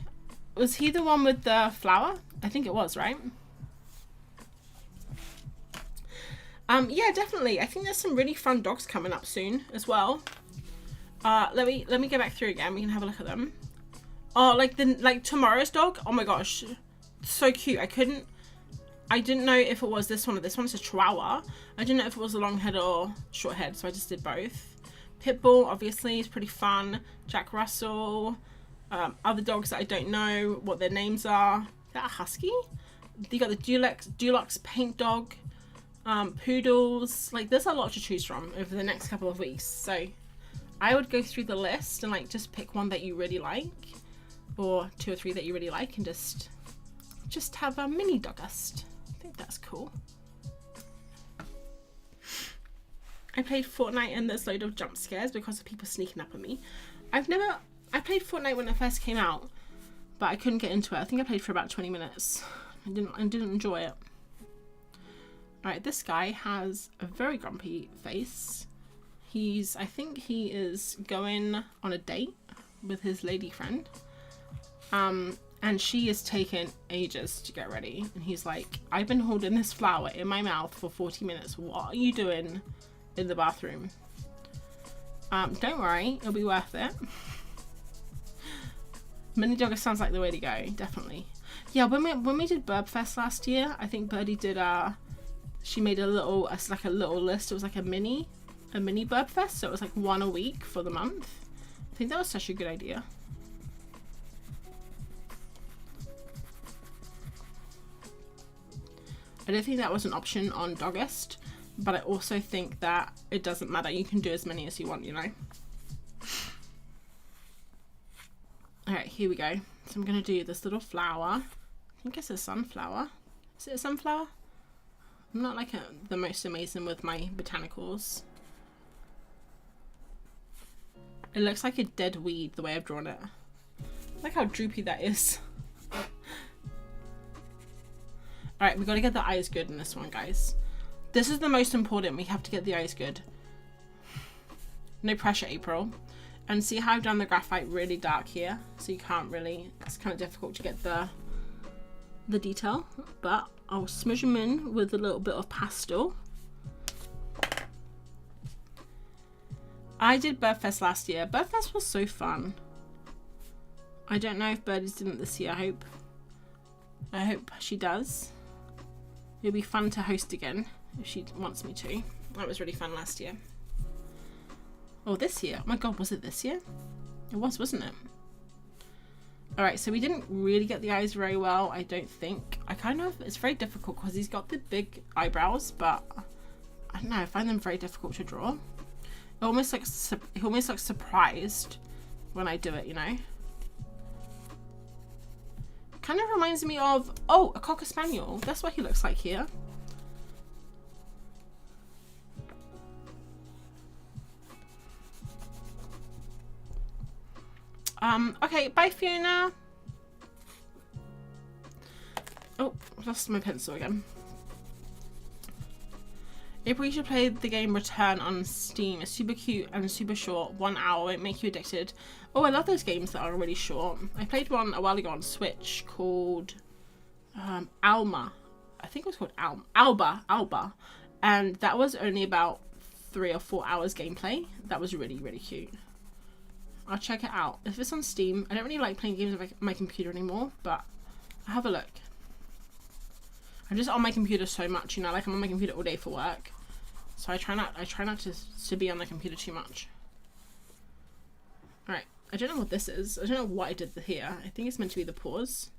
was he the one with the flower? I think it was, right? Yeah, definitely. I think there's some really fun dogs coming up soon as well. Let me go back through again. We can have a look at them. Oh, like tomorrow's dog. Oh my gosh, so cute. I didn't know if it was this one or this one. It's a Chihuahua. I didn't know if it was a long head or short head, so I just did both. Pitbull, obviously, is pretty fun. Jack Russell. Other dogs that I don't know what their names are. Is that a husky? You got the Dulux paint dog. poodles. Like, there's a lot to choose from over the next couple of weeks. So I would go through the list and like just pick one that you really like, or 2 or 3 that you really like, and just have a mini Doggust. I think that's cool. I played Fortnite and there's a load of jump scares because of people sneaking up on me. I played Fortnite when it first came out, but I couldn't get into it. I think I played for about 20 minutes. I didn't enjoy it. Alright, this guy has a very grumpy face. I think he is going on a date with his lady friend. And she is taking ages to get ready. And he's like, I've been holding this flower in my mouth for 40 minutes. What are you doing in the bathroom? Don't worry, it'll be worth it. Mini Doggust sounds like the way to go, definitely. Yeah, when we did Burb Fest last year, I think Birdie did she made a little list. It was like a mini Burb Fest, so it was like 1 a week for the month. I think that was such a good idea. I don't think that was an option on Doggust, but I also think that it doesn't matter. You can do as many as you want, you know. Alright, here we go. So I'm going to do this little flower. I think it's a sunflower. Is it a sunflower? I'm not like the most amazing with my botanicals. It looks like a dead weed the way I've drawn it. Look how droopy that is. Alright, we've got to get the eyes good in this one, guys. This is the most important. We have to get the eyes good. No pressure, April. And see how I've done the graphite really dark here? So you can't really... It's kind of difficult to get the detail. But I'll smudge them in with a little bit of pastel. I did Birdfest last year. Birdfest was so fun. I don't know if Birdie's didn't this year. I hope she does. It'll be fun to host again if she wants me to. That was really fun last year. Oh, this year. Oh my god, was it this year? It was, wasn't it? Alright, so we didn't really get the eyes very well, I don't think. It's very difficult because he's got the big eyebrows, but I don't know, I find them very difficult to draw. It almost looks surprised when I do it, you know? Kind of reminds me of, oh, a Cocker Spaniel. That's what he looks like here. Okay, bye Fiona. Oh, lost my pencil again. April, you should play the game Return on Steam. It's super cute and super short. 1 hour, won't make you addicted. Oh, I love those games that are really short. I played one a while ago on Switch called Alma. I think it was called Alba. And that was only about 3 or 4 hours gameplay. That was really, really cute. I'll check it out. If it's on Steam, I don't really like playing games on my computer anymore, but I'll have a look. I'm just on my computer so much, you know, like I'm on my computer all day for work. So I try not to be on the computer too much. Alright, I don't know what this is. I don't know what I did here. I think it's meant to be the paws.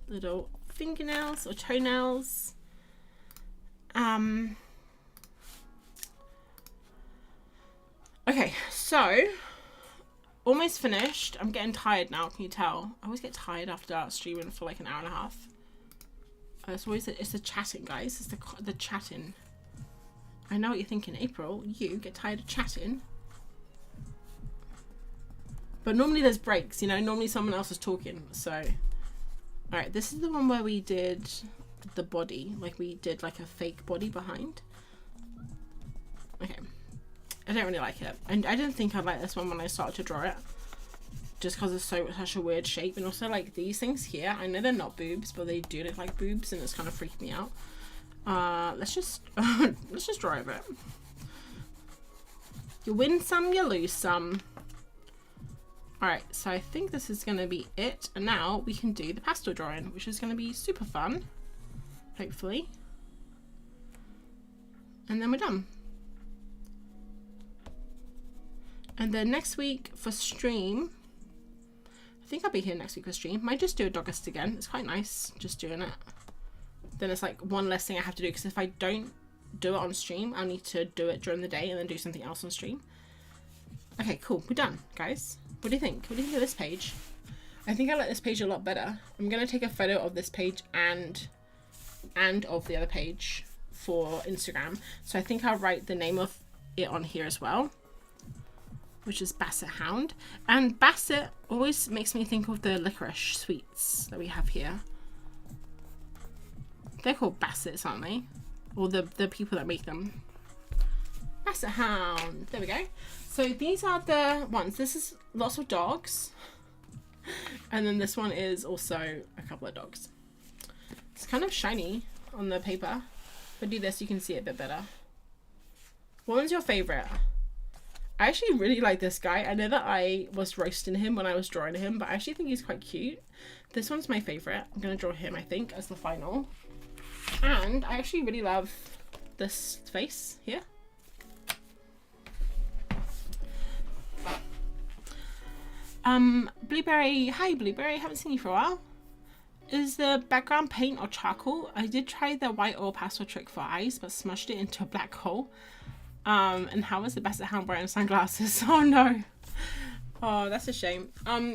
Little fingernails or toenails. Okay, so almost finished. I'm getting tired now, can you tell? I always get tired after streaming for like an hour and a half. It's the chatting, guys. It's the chatting. I know what you're thinking, April. You get tired of chatting. But normally there's breaks, you know. Normally someone else is talking. So, alright, this is the one where we did the body. Like we did like a fake body behind. Okay. I don't really like it. And I didn't think I'd like this one when I started to draw it. Just because it's such a weird shape. And also like these things here. I know they're not boobs, but they do look like boobs and it's kind of freaked me out. Let's just draw over it. You win some, you lose some. Alright, so I think this is going to be it. And now we can do the pastel drawing, which is going to be super fun. Hopefully. And then we're done. And then next week for stream, I think I'll be here next week for stream. Might just do a Doggust again. It's quite nice just doing it. then it's like one less thing I have to do, because if I don't do it on stream, I'll need to do it during the day and then do something else on stream. Okay, cool. We're done, guys. What do you think? What do you think of this page? I think I like this page a lot better. I'm going to take a photo of this page and of the other page for Instagram. So I think I'll write the name of it on here as well, which is Basset Hound. And Basset always makes me think of the licorice sweets that we have here. They're called Bassets, aren't they? Or the people that make them. Basset Hound. There we go. So these are the ones. This is lots of dogs. And then this one is also a couple of dogs. It's kind of shiny on the paper. If I do this, you can see it a bit better. What one's your favorite? I actually really like this guy. I know that I was roasting him when I was drawing him, but I actually think he's quite cute. This one's my favorite. I'm going to draw him, I think, as the final. And I actually really love this face here. Blueberry. Hi, Blueberry. Haven't seen you for a while. Is the background paint or charcoal? I did try the white oil pastel trick for eyes, but smushed it into a black hole. And how was the Basset Hound wearing sunglasses? Oh no. Oh, that's a shame.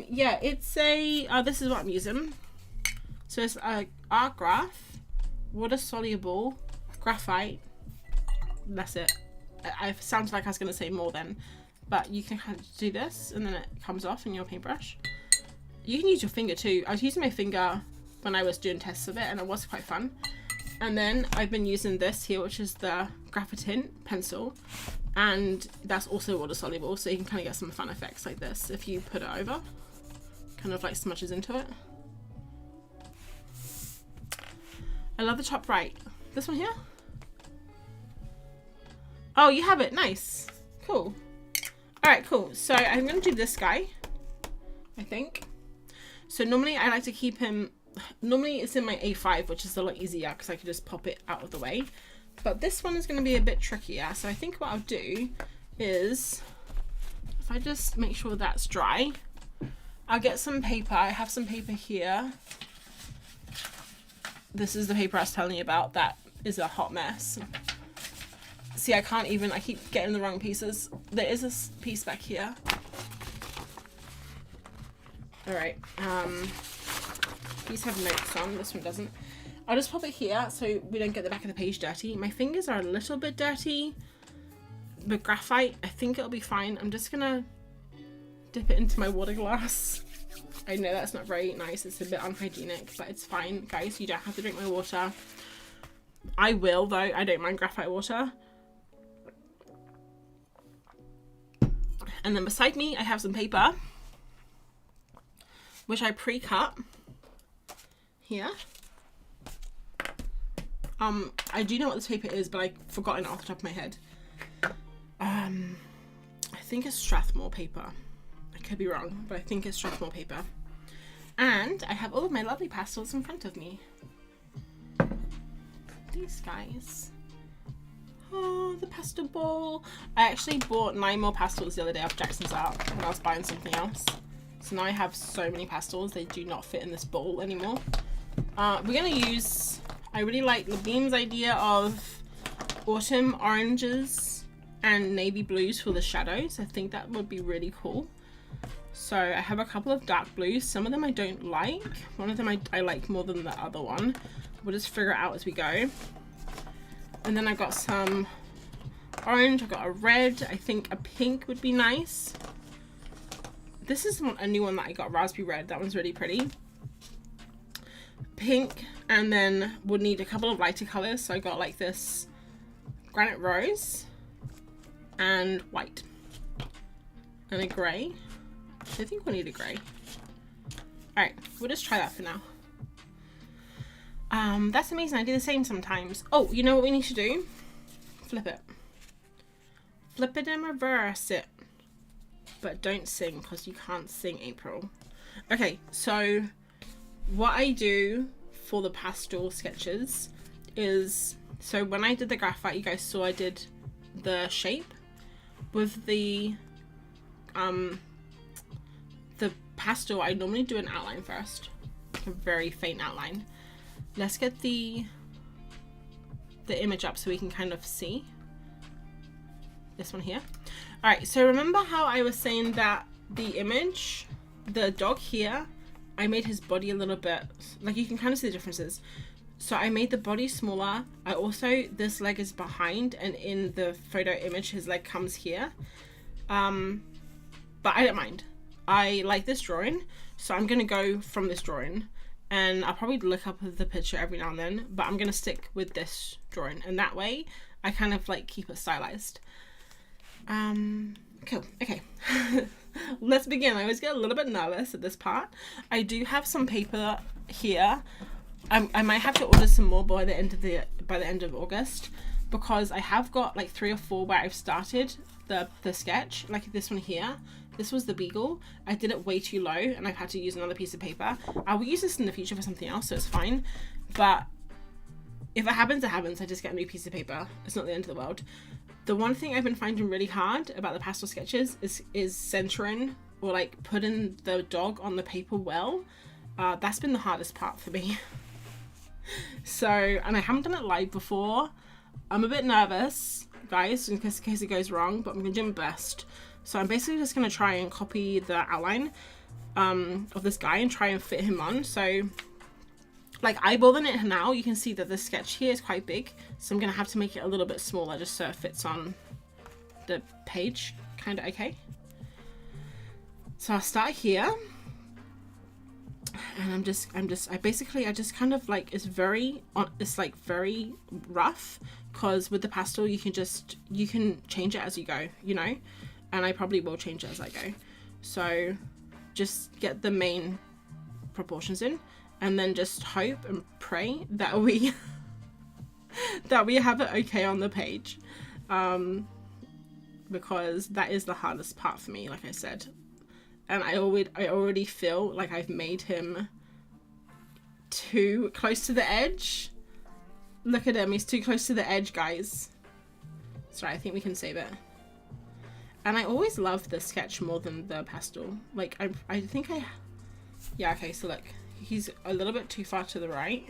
Yeah, it's a, this is what I'm using. So it's a art graph, water soluble, graphite. That's it. It sounds like I was going to say more then, but you can kind of do this and then it comes off in your paintbrush. You can use your finger too. I was using my finger when I was doing tests of it and it was quite fun. And then I've been using this here, which is the graphite pencil, and that's also water soluble, so you can kind of get some fun effects like this if you put it over, kind of like smudges into it. I love the top right. This one here? Oh, you have it. Nice. Cool. Alright, cool. So I'm going to do this guy, I think. So normally I like to keep him, normally it's in my A5, which is a lot easier because I can just pop it out of the way. But this one is going to be a bit trickier. So I think what I'll do is, if I just make sure that's dry, I'll get some paper. I have some paper here. This is the paper I was telling you about. That is a hot mess. See, I can't even, I keep getting the wrong pieces. There is a piece back here. All right. These have notes on, this one doesn't. I'll just pop it here so we don't get the back of the page dirty. My fingers are a little bit dirty. But graphite, I think it'll be fine. I'm just gonna dip it into my water glass. I know that's not very nice, it's a bit unhygienic, but it's fine, guys. You don't have to drink my water. I will though, I don't mind graphite water. And then beside me, I have some paper, which I pre-cut here. I do know what this paper is, but I've forgotten it off the top of my head. I think it's Strathmore paper. I could be wrong, but I think it's Strathmore paper. And I have all of my lovely pastels in front of me. These guys. Oh, the pastel ball. I actually bought 9 more pastels the other day off Jackson's Art when I was buying something else. So now I have so many pastels, they do not fit in this bowl anymore. We're going to use, I really like Levine's idea of autumn oranges and navy blues for the shadows. I think that would be really cool. So I have a couple of dark blues. Some of them I don't like. One of them I like more than the other one. We'll just figure it out as we go. And then I've got some orange, I've got a red, I think a pink would be nice. This is a new one that I got, raspberry red. That one's really pretty. Pink, and then would need a couple of lighter colors. So I got like this granite rose and white and a gray. I think we'll need a gray. Alright, we'll just try that for now. That's amazing. I do the same sometimes. Oh, you know what we need to do? Flip it. Flip it and reverse it. But don't sing, because you can't sing, April. Okay, so what I do for the pastel sketches is, so when I did the graphite, you guys saw I did the shape. With the pastel, I normally do an outline first. A very faint outline. Let's get the the image up so we can kind of see this one here. All right, so remember how I was saying that the image, the dog here, I made his body a little bit, like you can kind of see the differences. So I made the body smaller. I also, this leg is behind, and in the photo image his leg comes here. But I don't mind. I like this drawing, so I'm gonna go from this drawing, and I'll probably look up the picture every now and then, but I'm gonna stick with this drawing, and that way I kind of like keep it stylized. Cool, okay. Let's begin. I always get a little bit nervous at this part. I do have some paper here. I might have to order some more by the end of August, because I have got like 3 or 4 where I've started the sketch, like this one here. This was the beagle. I did it way too low and I've had to use another piece of paper. I will use this in the future for something else, so it's fine. But if it happens, it happens. I just get a new piece of paper. It's not the end of the world. The one thing I've been finding really hard about the pastel sketches is centering, or like putting the dog on the paper well. That's been the hardest part for me. So, and I haven't done it live before. I'm a bit nervous, guys, in case it goes wrong, but I'm gonna do my best. So I'm basically just gonna try and copy the outline of this guy and try and fit him on. So, like eyeballing it now, you can see that the sketch here is quite big, so I'm gonna have to make it a little bit smaller just so it fits on the page, kind of okay. So I'll start here. And I just kind of like, it's like very rough, because with the pastel you can change it as you go, you know, and I probably will change it as I go. So just get the main proportions in, and then just hope and pray that we have it okay on the page, because that is the hardest part for me, like I said. And I already feel like I've made him too close to the edge. Look at him, he's too close to the edge, guys. Sorry, I think we can save it. And I always love the sketch more than the pastel. Like, I think yeah, okay, so look. He's a little bit too far to the right.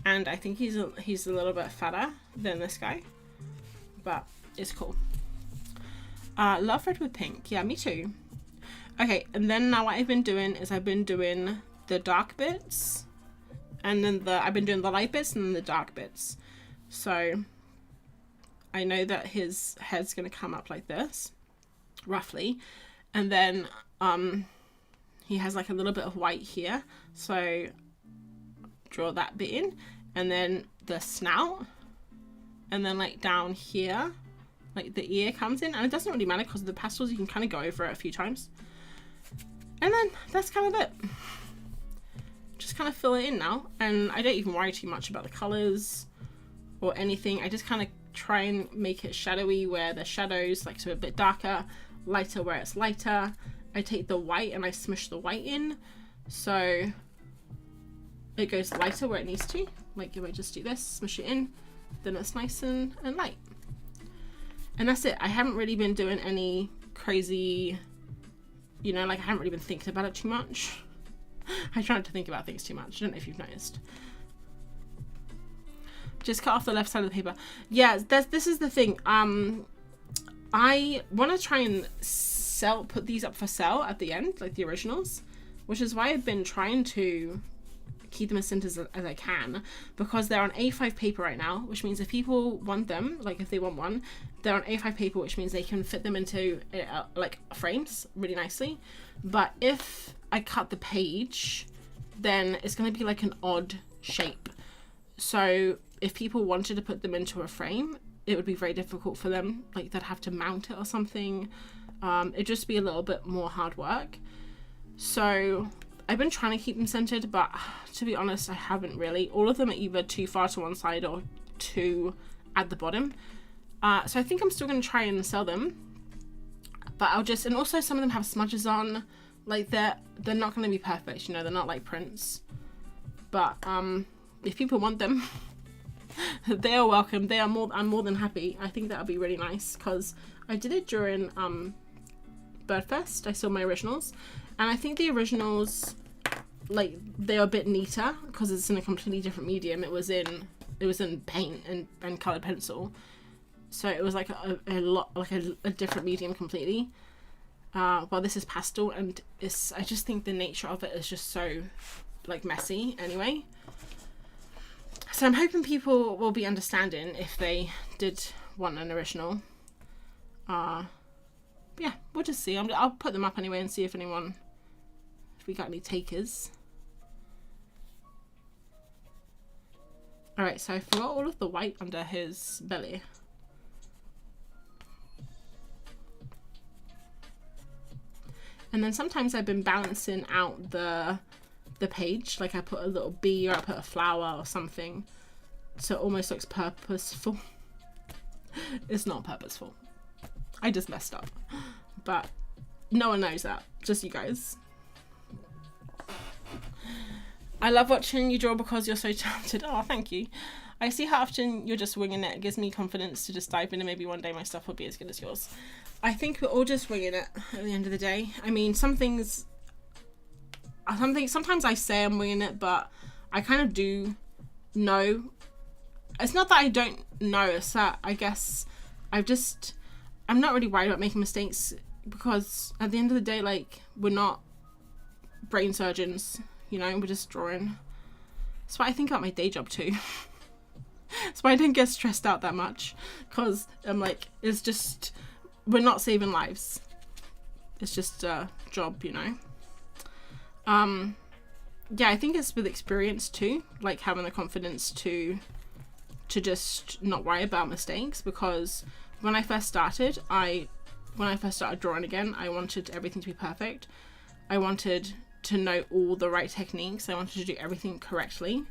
And I think he's a little bit fatter than this guy. But it's cool. Love red with pink. Yeah, me too. Okay, and then now what I've been doing is I've been doing the dark bits, and then I've been doing the light bits and then the dark bits. So I know that his head's gonna come up like this, roughly, and then he has like a little bit of white here, so draw that bit in, and then the snout, and then like down here, like the ear comes in, and it doesn't really matter because the pastels you can kind of go over it a few times. And then that's kind of it. Just kind of fill it in now, and I don't even worry too much about the colors or anything. I just kind of try and make it shadowy where the shadows, like, so a bit darker, lighter where it's lighter. I take the white and I smush the white in, so it goes lighter where it needs to. Like if I just do this, smush it in, then it's nice and light. And that's it. I haven't really been doing any crazy, you know, like I haven't really been thinking about it too much. I try not to think about things too much. I don't know if you've noticed. Just cut off the left side of the paper. Yeah, this is the thing. I want to try and put these up for sale at the end, like the originals, which is why I've been trying to keep them as centered as I can, because they're on A5 paper right now, which means if people want them, like if they want one, they're on A5 paper, which means they can fit them into like frames really nicely. But if I cut the page, then it's going to be like an odd shape. So if people wanted to put them into a frame, it would be very difficult for them. Like they'd have to mount it or something. It'd just be a little bit more hard work. So I've been trying to keep them centered, but to be honest, I haven't really. All of them are either too far to one side or too at the bottom. So I think I'm still going to try and sell them, but I'll just, and also some of them have smudges on, like they're not going to be perfect, you know, they're not like prints, but if people want them, they are welcome. I'm more than happy. I think that would be really nice, because I did it during Birdfest. I saw my originals, and I think the originals, like, they're a bit neater because it's in a completely different medium. It was in it was in paint and colored pencil, so it was like a lot, like a different medium completely. Well, this is pastel, and I just think the nature of it is just so like messy anyway. So I'm hoping people will be understanding if they did want an original. But yeah, we'll just see. I'll put them up anyway and see if we got any takers. Alright, so I forgot all of the white under his belly. And then sometimes I've been balancing out the page, like I put a little bee or I put a flower or something, so it almost looks purposeful. It's not purposeful. I just messed up. But no one knows that, just you guys. I love watching you draw because you're so talented. Oh, thank you. I see how often you're just winging it. It gives me confidence to just dive in, and maybe one day my stuff will be as good as yours. I think we're all just winging it at the end of the day. I mean, sometimes I say I'm winging it, but I kind of do know. It's not that I don't know, it's that I guess I'm not really worried about making mistakes, because at the end of the day, like, we're not brain surgeons, you know, we're just drawing. That's what I think about my day job too. That's why I don't get stressed out that much, because I'm like, it's just, we're not saving lives. It's just a job, you know. Yeah, I think it's with experience too, like having the confidence to just not worry about mistakes, because when I first started drawing again, I wanted everything to be perfect. I wanted to know all the right techniques. I wanted to do everything correctly.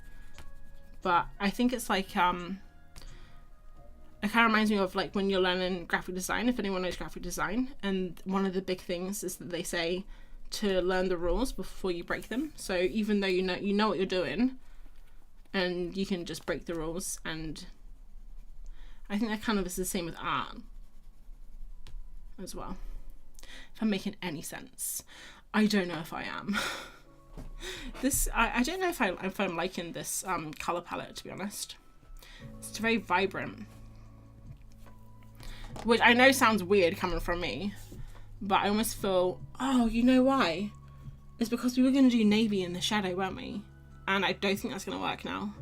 But I think it's like, it kind of reminds me of like when you're learning graphic design, if anyone knows graphic design, and one of the big things is that they say to learn the rules before you break them. So even though you know what you're doing, and you can just break the rules, and I think that kind of is the same with art as well. If I'm making any sense. I don't know if I am. I don't know if I'm liking this color palette, to be honest. It's very vibrant, which I know sounds weird coming from me, but I almost feel, oh, you know why? It's because we were going to do navy in the shadow, weren't we? And I don't think that's going to work now.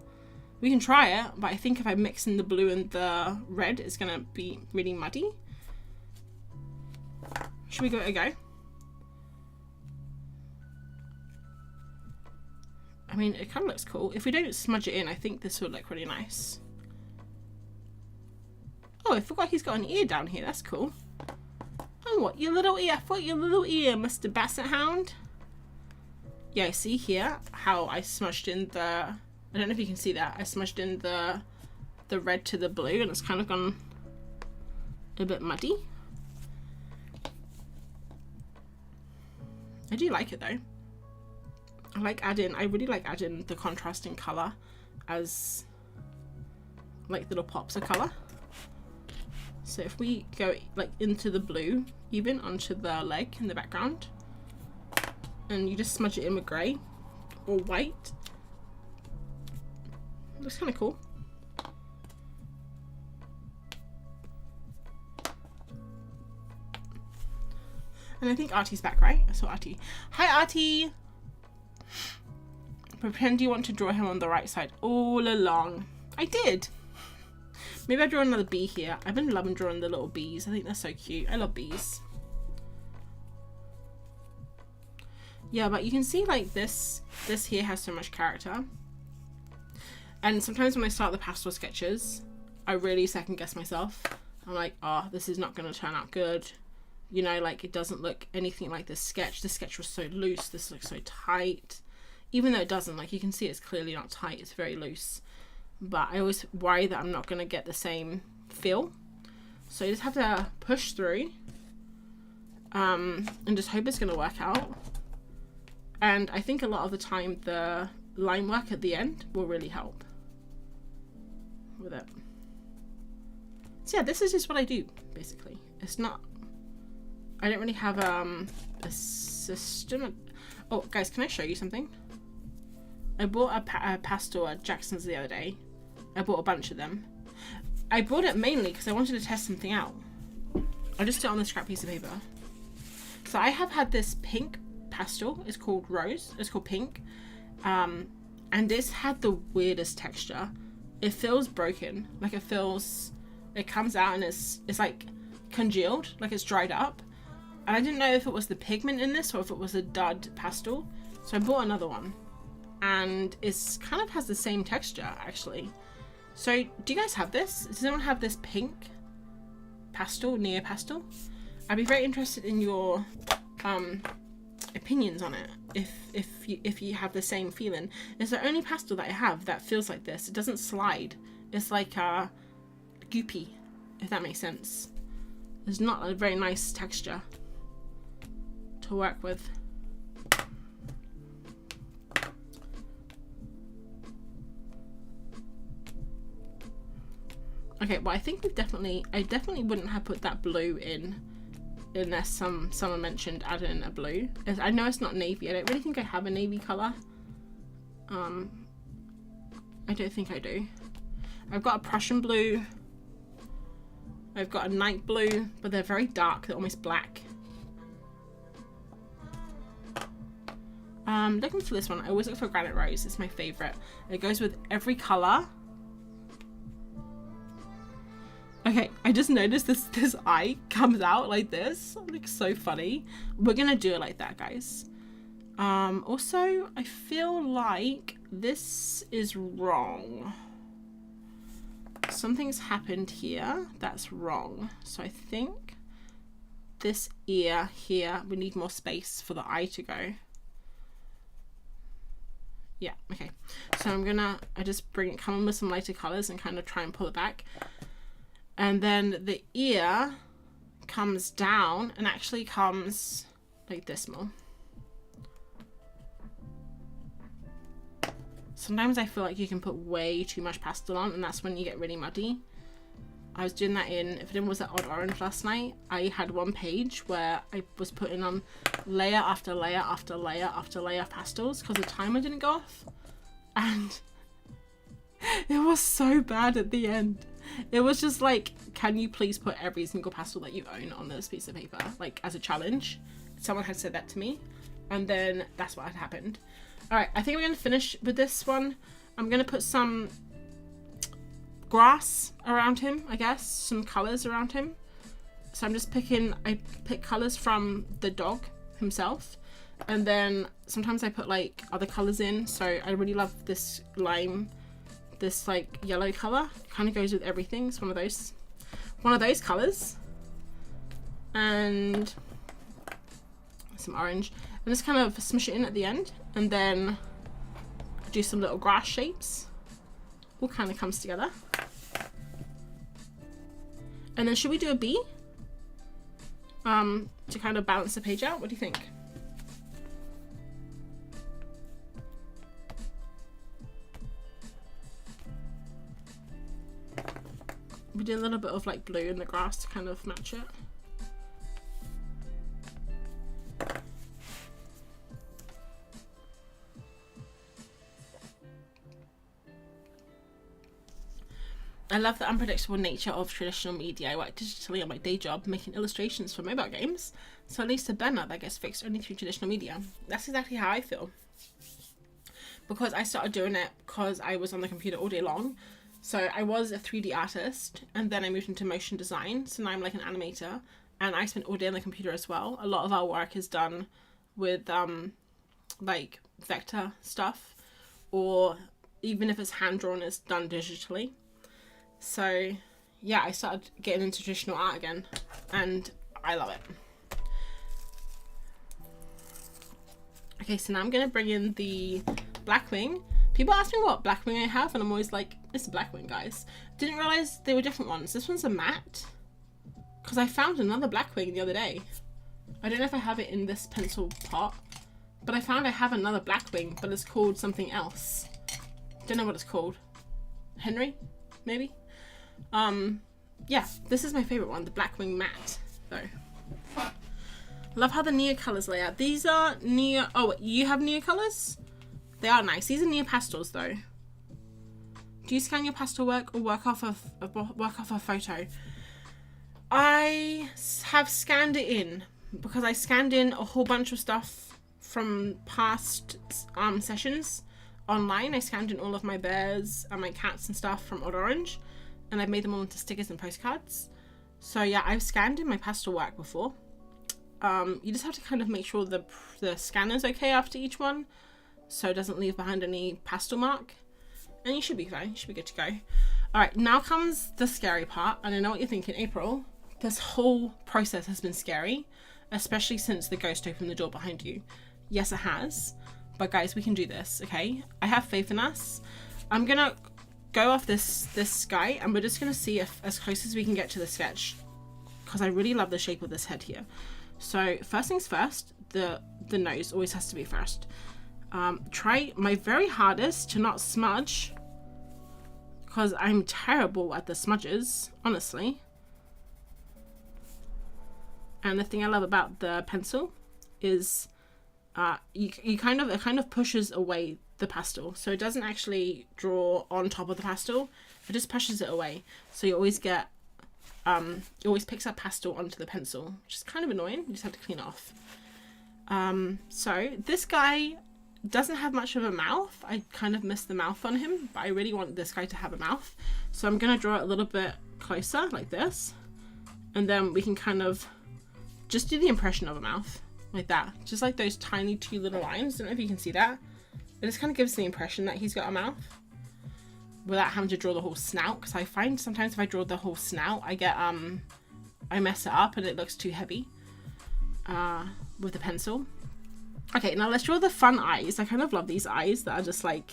We can try it, but I think if I mix in the blue and the red, it's going to be really muddy. Should we give it a go? I mean, it kind of looks cool. If we don't smudge it in, I think this would look really nice. Oh, I forgot he's got an ear down here. That's cool. Oh, what? Your little ear. I thought your little ear, Mr. Basset Hound. Yeah, see here how I smudged in the... I don't know if you can see that. I smudged in the red to the blue, and it's kind of gone a bit muddy. I do like it though. I really like adding the contrasting colour as like little pops of colour. So if we go like into the blue, even onto the leg in the background, and you just smudge it in with grey or white, looks kind of cool. And I think Artie's back, right? I saw Artie. Hi, Artie! Pretend you want to draw him on the right side all along. I did! Maybe I'll draw another bee here. I've been loving drawing the little bees. I think they're so cute. I love bees. Yeah, but you can see like this here has so much character. And sometimes when I start the pastel sketches, I really second guess myself. I'm like, oh, this is not going to turn out good. You know, like it doesn't look anything like this sketch. This sketch was so loose. This looks so tight. Even though it doesn't, like you can see it's clearly not tight. It's very loose. But I always worry that I'm not going to get the same feel. So you just have to push through. And just hope it's going to work out. And I think a lot of the time the line work at the end will really help with it. So yeah, this is just what I do, basically. It's not... I don't really have a system. Oh, guys, can I show you something? I bought a pastel at Jackson's the other day, I bought a bunch of them. I bought it mainly because I wanted to test something out. I'll just do it on this scrap piece of paper. So I have had this pink pastel. It's called Rose. It's called Pink. And this had the weirdest texture. It feels broken. Like it comes out and it's like congealed, like it's dried up. And I didn't know if it was the pigment in this or if it was a dud pastel. So I bought another one. And it's kind of has the same texture actually. So do you guys have this? Does anyone have this pink pastel, near pastel? I'd be very interested in your opinions on it. If you have the same feeling. It's the only pastel that I have that feels like this. It doesn't slide. It's like goopy, if that makes sense. It's not a very nice texture to work with. Okay, well I think I definitely wouldn't have put that blue in unless someone mentioned adding in a blue. I know it's not navy. I don't really think I have a navy colour. I don't think I do. I've got a Prussian blue. I've got a night blue, but they're very dark. They're almost black. Looking for this one. I always look for Granite Rose. It's my favourite. It goes with every colour. Okay, I just noticed this eye comes out like this. It looks so funny. We're gonna do it like that, guys. Also, I feel like this is wrong. Something's happened here that's wrong. So I think this ear here, we need more space for the eye to go. Yeah, okay. So I just come in with some lighter colors and kind of try and pull it back. And then the ear comes down and actually comes like this more. Sometimes I feel like you can put way too much pastel on and that's when you get really muddy. I was doing that if it was at Odd Orange last night, I had one page where I was putting on layer after layer after layer after layer of pastels because the timer didn't go off. And it was so bad at the end. It was just like, can you please put every single pastel that you own on this piece of paper, like as a challenge? Someone had said that to me, and then that's what had happened. All right, I think we're gonna finish with this one. I'm gonna put some grass around him, I guess, some colors around him. So I'm just I pick colors from the dog himself, and then sometimes I put like other colors in. So I really love this lime. This like yellow color kind of goes with everything. It's one of those colors, and some orange, and just kind of smush it in at the end, and then do some little grass shapes. All kind of comes together. And then should we do a bee to kind of balance the page out? What do you think? We did a little bit of like blue in the grass to kind of match it. I love the unpredictable nature of traditional media. I work digitally on my day job making illustrations for mobile games, so at least a banner that gets fixed only through traditional media. That's exactly how I feel. Because I started doing it because I was on the computer all day long. So I was a 3D artist, and then I moved into motion design. So now I'm like an animator, and I spend all day on the computer as well. A lot of our work is done with like vector stuff, or even if it's hand drawn, it's done digitally. So yeah, I started getting into traditional art again, and I love it. Okay, so now I'm gonna bring in the Blackwing. People ask me what Blackwing I have, and I'm always like, it's a Blackwing, guys. Didn't realize they were different ones. This one's a matte, because I found another Blackwing the other day. I don't know if I have it in this pencil pot, but I found I have another Blackwing, but it's called something else. Don't know what it's called. Henry, maybe? Yeah, this is my favorite one, the Blackwing matte, though. Love how the Neo colors lay out. These are Neo. Oh, you have Neo colors? They are nice. These are Neo pastels, though. Do you scan your pastel work or work off of a photo? I have scanned it in because I scanned in a whole bunch of stuff from past sessions online. I scanned in all of my bears and my cats and stuff from Odd Orange, and I've made them all into stickers and postcards. So yeah, I've scanned in my pastel work before. You just have to kind of make sure the scanner's okay after each one, so it doesn't leave behind any pastel mark, and you should be fine. You should be good to go. All right, now comes the scary part, and I know what you're thinking, April. This whole process has been scary, especially since the ghost opened the door behind you. Yes, it has. But guys, we can do this, okay? I have faith in us. I'm gonna go off this guy, and we're just gonna see if as close as we can get to the sketch, because I really love the shape of this head here. So first things first, the nose always has to be first. Try my very hardest to not smudge, because I'm terrible at the smudges, honestly. And the thing I love about the pencil is it kind of pushes away the pastel, so it doesn't actually draw on top of the pastel, it just pushes it away, so you always get it always picks up pastel onto the pencil, which is kind of annoying. You just have to clean it off. So this guy doesn't have much of a mouth. I kind of missed the mouth on him, but I really want this guy to have a mouth, so I'm gonna draw it a little bit closer like this, and then we can kind of just do the impression of a mouth like that, just like those tiny 2 little lines. I don't know if you can see that. It just kind of gives the impression that he's got a mouth without having to draw the whole snout, because I find sometimes if I draw the whole snout, I get I mess it up and it looks too heavy with the pencil. Okay, now let's draw the fun eyes. I kind of love these eyes that are just like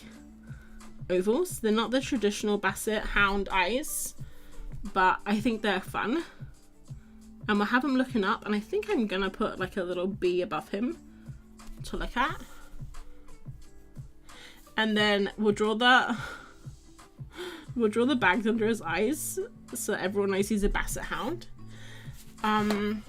ovals. They're not the traditional Basset Hound eyes, but I think they're fun. And we'll have him looking up, and I think I'm gonna put like a little bee above him to look at. And then we'll draw the bags under his eyes so everyone knows he's a Basset Hound. And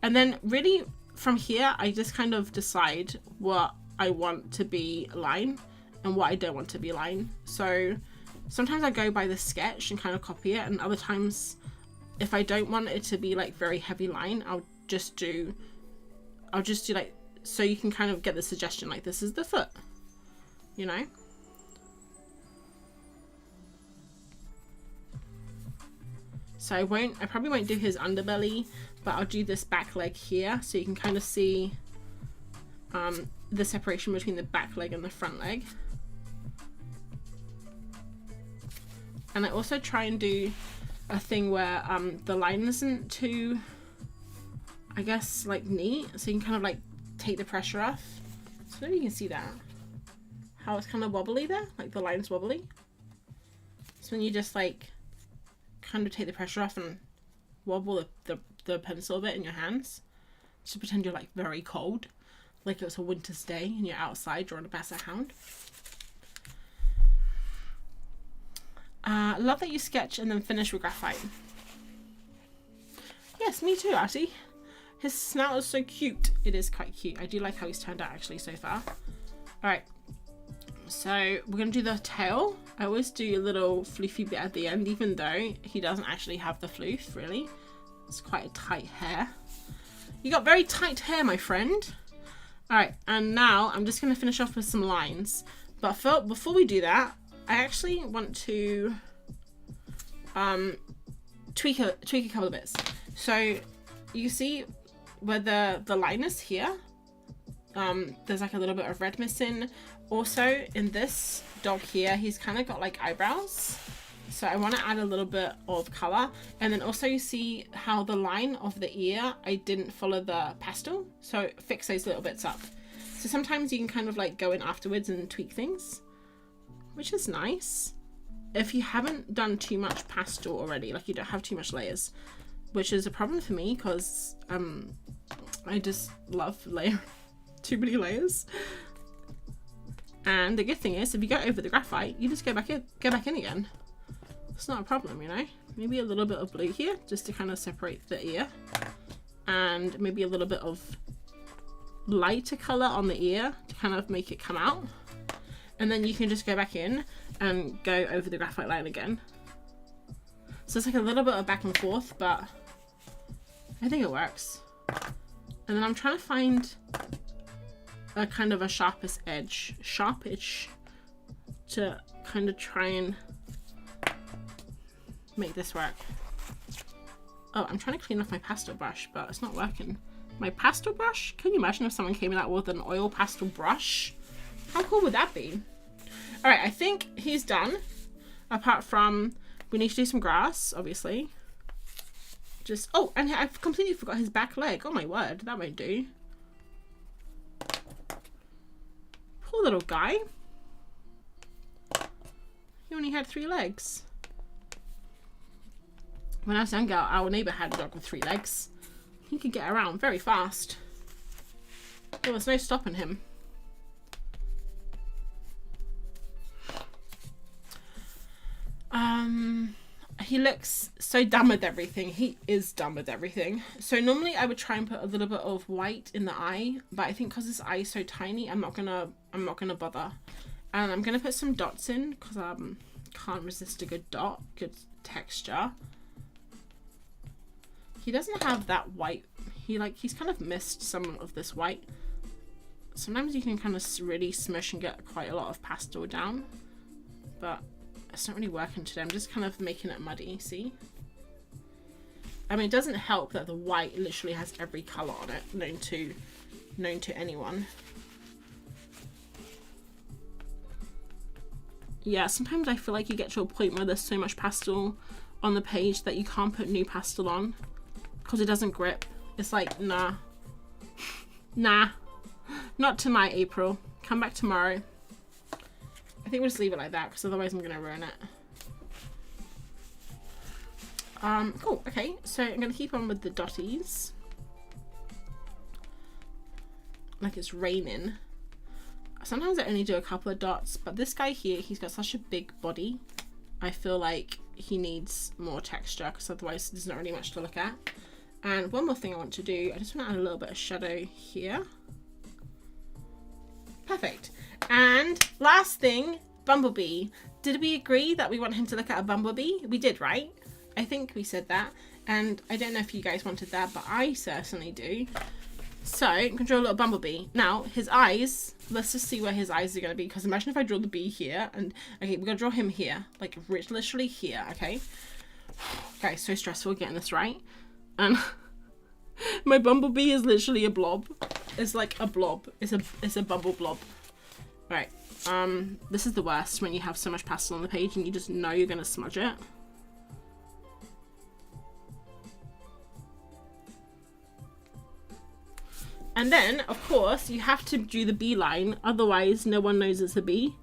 then really from here, I just kind of decide what I want to be line and what I don't want to be line. So sometimes I go by the sketch and kind of copy it, and other times if I don't want it to be like very heavy line, I'll just do like, so you can kind of get the suggestion, like this is the foot, you know? So I probably won't do his underbelly, but I'll do this back leg here, so you can kind of see the separation between the back leg and the front leg. And I also try and do a thing where the line isn't too, I guess, like neat, so you can kind of like take the pressure off. So maybe you can see that, how it's kind of wobbly there, like the line's wobbly. So when you just like kind of take the pressure off and wobble the pencil a bit in your hands, just pretend you're like very cold, like it's a winter's day and you're outside drawing a Basset Hound. Love that you sketch and then finish with graphite. Yes, me too, Artie. His snout is so cute. It is quite cute. I do like how he's turned out actually so far. Alright, so we're going to do the tail. I always do a little floofy bit at the end, even though he doesn't actually have the floof, really. It's quite a tight hair. You got very tight hair, my friend. Alright, and now I'm just going to finish off with some lines. But before we do that, I actually want to tweak a couple of bits. So you see where the line is here, there's like a little bit of red missing. Also in this dog here, he's kind of got like eyebrows, so I want to add a little bit of color. And then also you see how the line of the ear, I didn't follow the pastel, so fix those little bits up. So sometimes you can kind of like go in afterwards and tweak things, which is nice if you haven't done too much pastel already, like you don't have too much layers, which is a problem for me because I just love too many layers. And the good thing is, if you go over the graphite, you just go back in again. It's not a problem, you know. Maybe a little bit of blue here just to kind of separate the ear, and maybe a little bit of lighter color on the ear to kind of make it come out. And then you can just go back in and go over the graphite line again. So it's like a little bit of back and forth, but I think it works. And then I'm trying to find a kind of a sharpish edge, sharpish, to kind of try and make this work. Oh, I'm trying to clean off my pastel brush, but it's not working. My pastel brush? Can you imagine if someone came out with an oil pastel brush? How cool would that be? All right, I think he's done. Apart from, we need to do some grass, obviously. Just, oh, and I've completely forgot his back leg. Oh my word, that won't do. Poor little guy. He only had 3 legs. When I was younger, our neighbour had a dog with 3 legs. He could get around very fast. There was no stopping him. He looks so done with everything. He is done with everything. So normally I would try and put a little bit of white in the eye, but I think because his eye is so tiny, I'm not gonna bother. And I'm gonna put some dots in because I can't resist a good dot, good texture. He doesn't have that white. He's kind of missed some of this white. Sometimes you can kind of really smush and get quite a lot of pastel down, but it's not really working today. I'm just kind of making it muddy, see? I mean, it doesn't help that the white literally has every colour on it known to anyone. Yeah, sometimes I feel like you get to a point where there's so much pastel on the page that you can't put new pastel on because it doesn't grip. It's like, nah. Nah. Not tonight, April. Come back tomorrow. I think we'll just leave it like that because otherwise I'm going to ruin it. Cool. Okay, so I'm going to keep on with the dotties. Like it's raining. Sometimes I only do a couple of dots, but this guy here, he's got such a big body. I feel like he needs more texture because otherwise there's not really much to look at. And one more thing I want to do, I just want to add a little bit of shadow here. Perfect. And last thing, Bumblebee. Did we agree that we want him to look at a bumblebee? We did, right? I think we said that. And I don't know if you guys wanted that, but I certainly do. So I'm going to draw a little bumblebee. Now, his eyes, let's just see where his eyes are going to be. Because imagine if I draw the bee here. And okay, we're going to draw him here. Like literally here, okay? Okay, so stressful getting this right. And my bumblebee is literally a blob. It's like a blob. It's a bubble blob. Right. This is the worst when you have so much pastel on the page and you just know you're gonna smudge it. And then, of course, you have to do the bee line, otherwise no one knows it's a bee.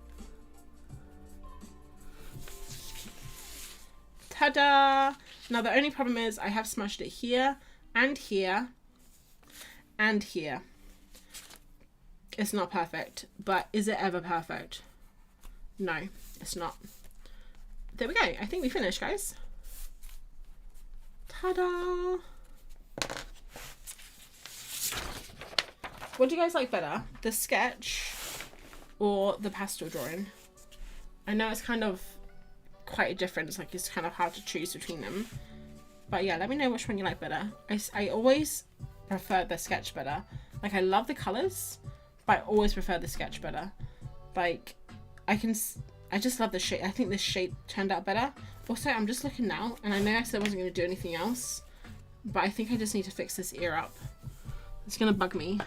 Ta-da! Now the only problem is I have smudged it here and here and here. It's not perfect, but is it ever perfect? No, it's not. There we go. I think we finished, guys. Ta-da! What do you guys like better? The sketch or the pastel drawing? I know it's kind of quite a difference, like it's kind of hard to choose between them. But yeah, let me know which one you like better. I always prefer the sketch better. Like I love the colours, but I always prefer the sketch better. Like I just love the shape. I think this shape turned out better. Also, I'm just looking now, and I know I said I wasn't going to do anything else, but I think I just need to fix this ear up. It's going to bug me.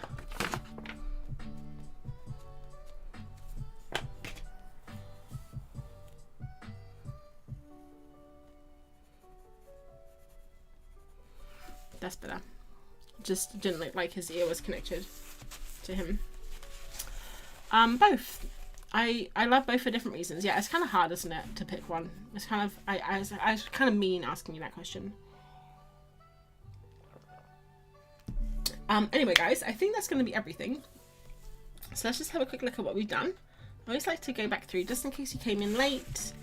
That's better. Just didn't look like his ear was connected to him. Both. I love both for different reasons. Yeah, it's kind of hard, isn't it, to pick one? It's kind of I was kind of mean asking you that question. Anyway, guys, I think that's going to be everything. So let's just have a quick look at what we've done. I always like to go back through just in case you came in late,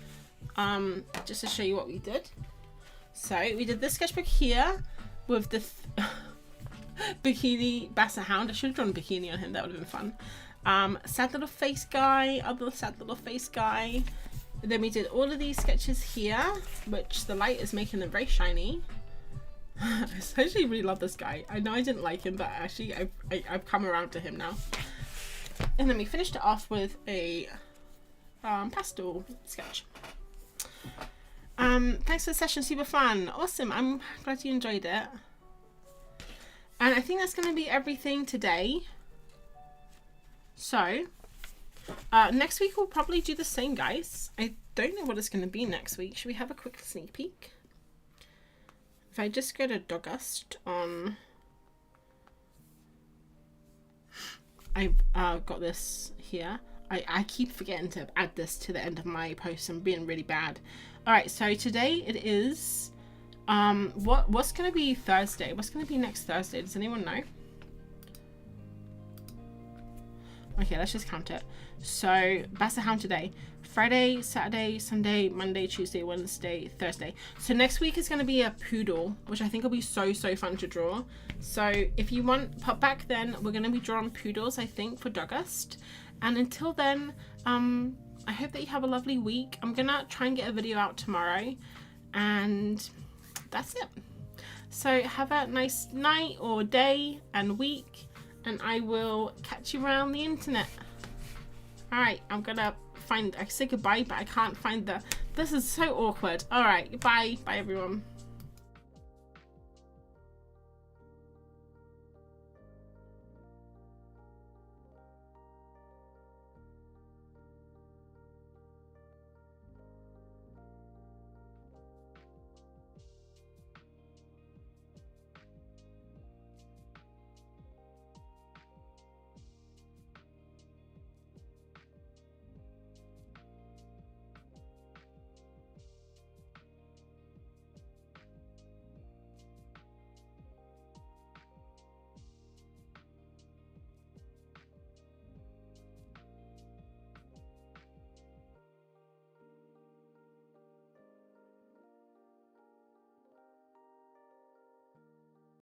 just to show you what we did. So we did this sketchbook here with the bikini Basset Hound. I should have drawn a bikini on him. That would have been fun. Sad little face guy, other sad little face guy. And then we did all of these sketches here, which the light is making them very shiny. I actually really love this guy. I know I didn't like him, but actually I've come around to him now. And then we finished it off with a pastel sketch. Thanks for the session, super fun. Awesome, I'm glad you enjoyed it. And I think that's going to be everything today. So, next week we'll probably do the same, guys. I don't know what it's going to be next week. Should we have a quick sneak peek? If I just go to Doggust on... I've got this here. I keep forgetting to add this to the end of my post. I'm being really bad. Alright, so today it is... what's going to be Thursday? What's going to be next Thursday? Does anyone know? Okay, let's just count it. So, Basset Hound today. Friday, Saturday, Sunday, Monday, Tuesday, Wednesday, Thursday. So next week is going to be a poodle, which I think will be so fun to draw. So if you want, pop back then. We're going to be drawing poodles, I think, for Doggust. And until then, I hope that you have a lovely week. I'm going to try and get a video out tomorrow. And that's it. So have a nice night or day and week. And I will catch you around the internet. Alright, I'm gonna I say goodbye, but I can't find this is so awkward. Alright, bye. Bye everyone.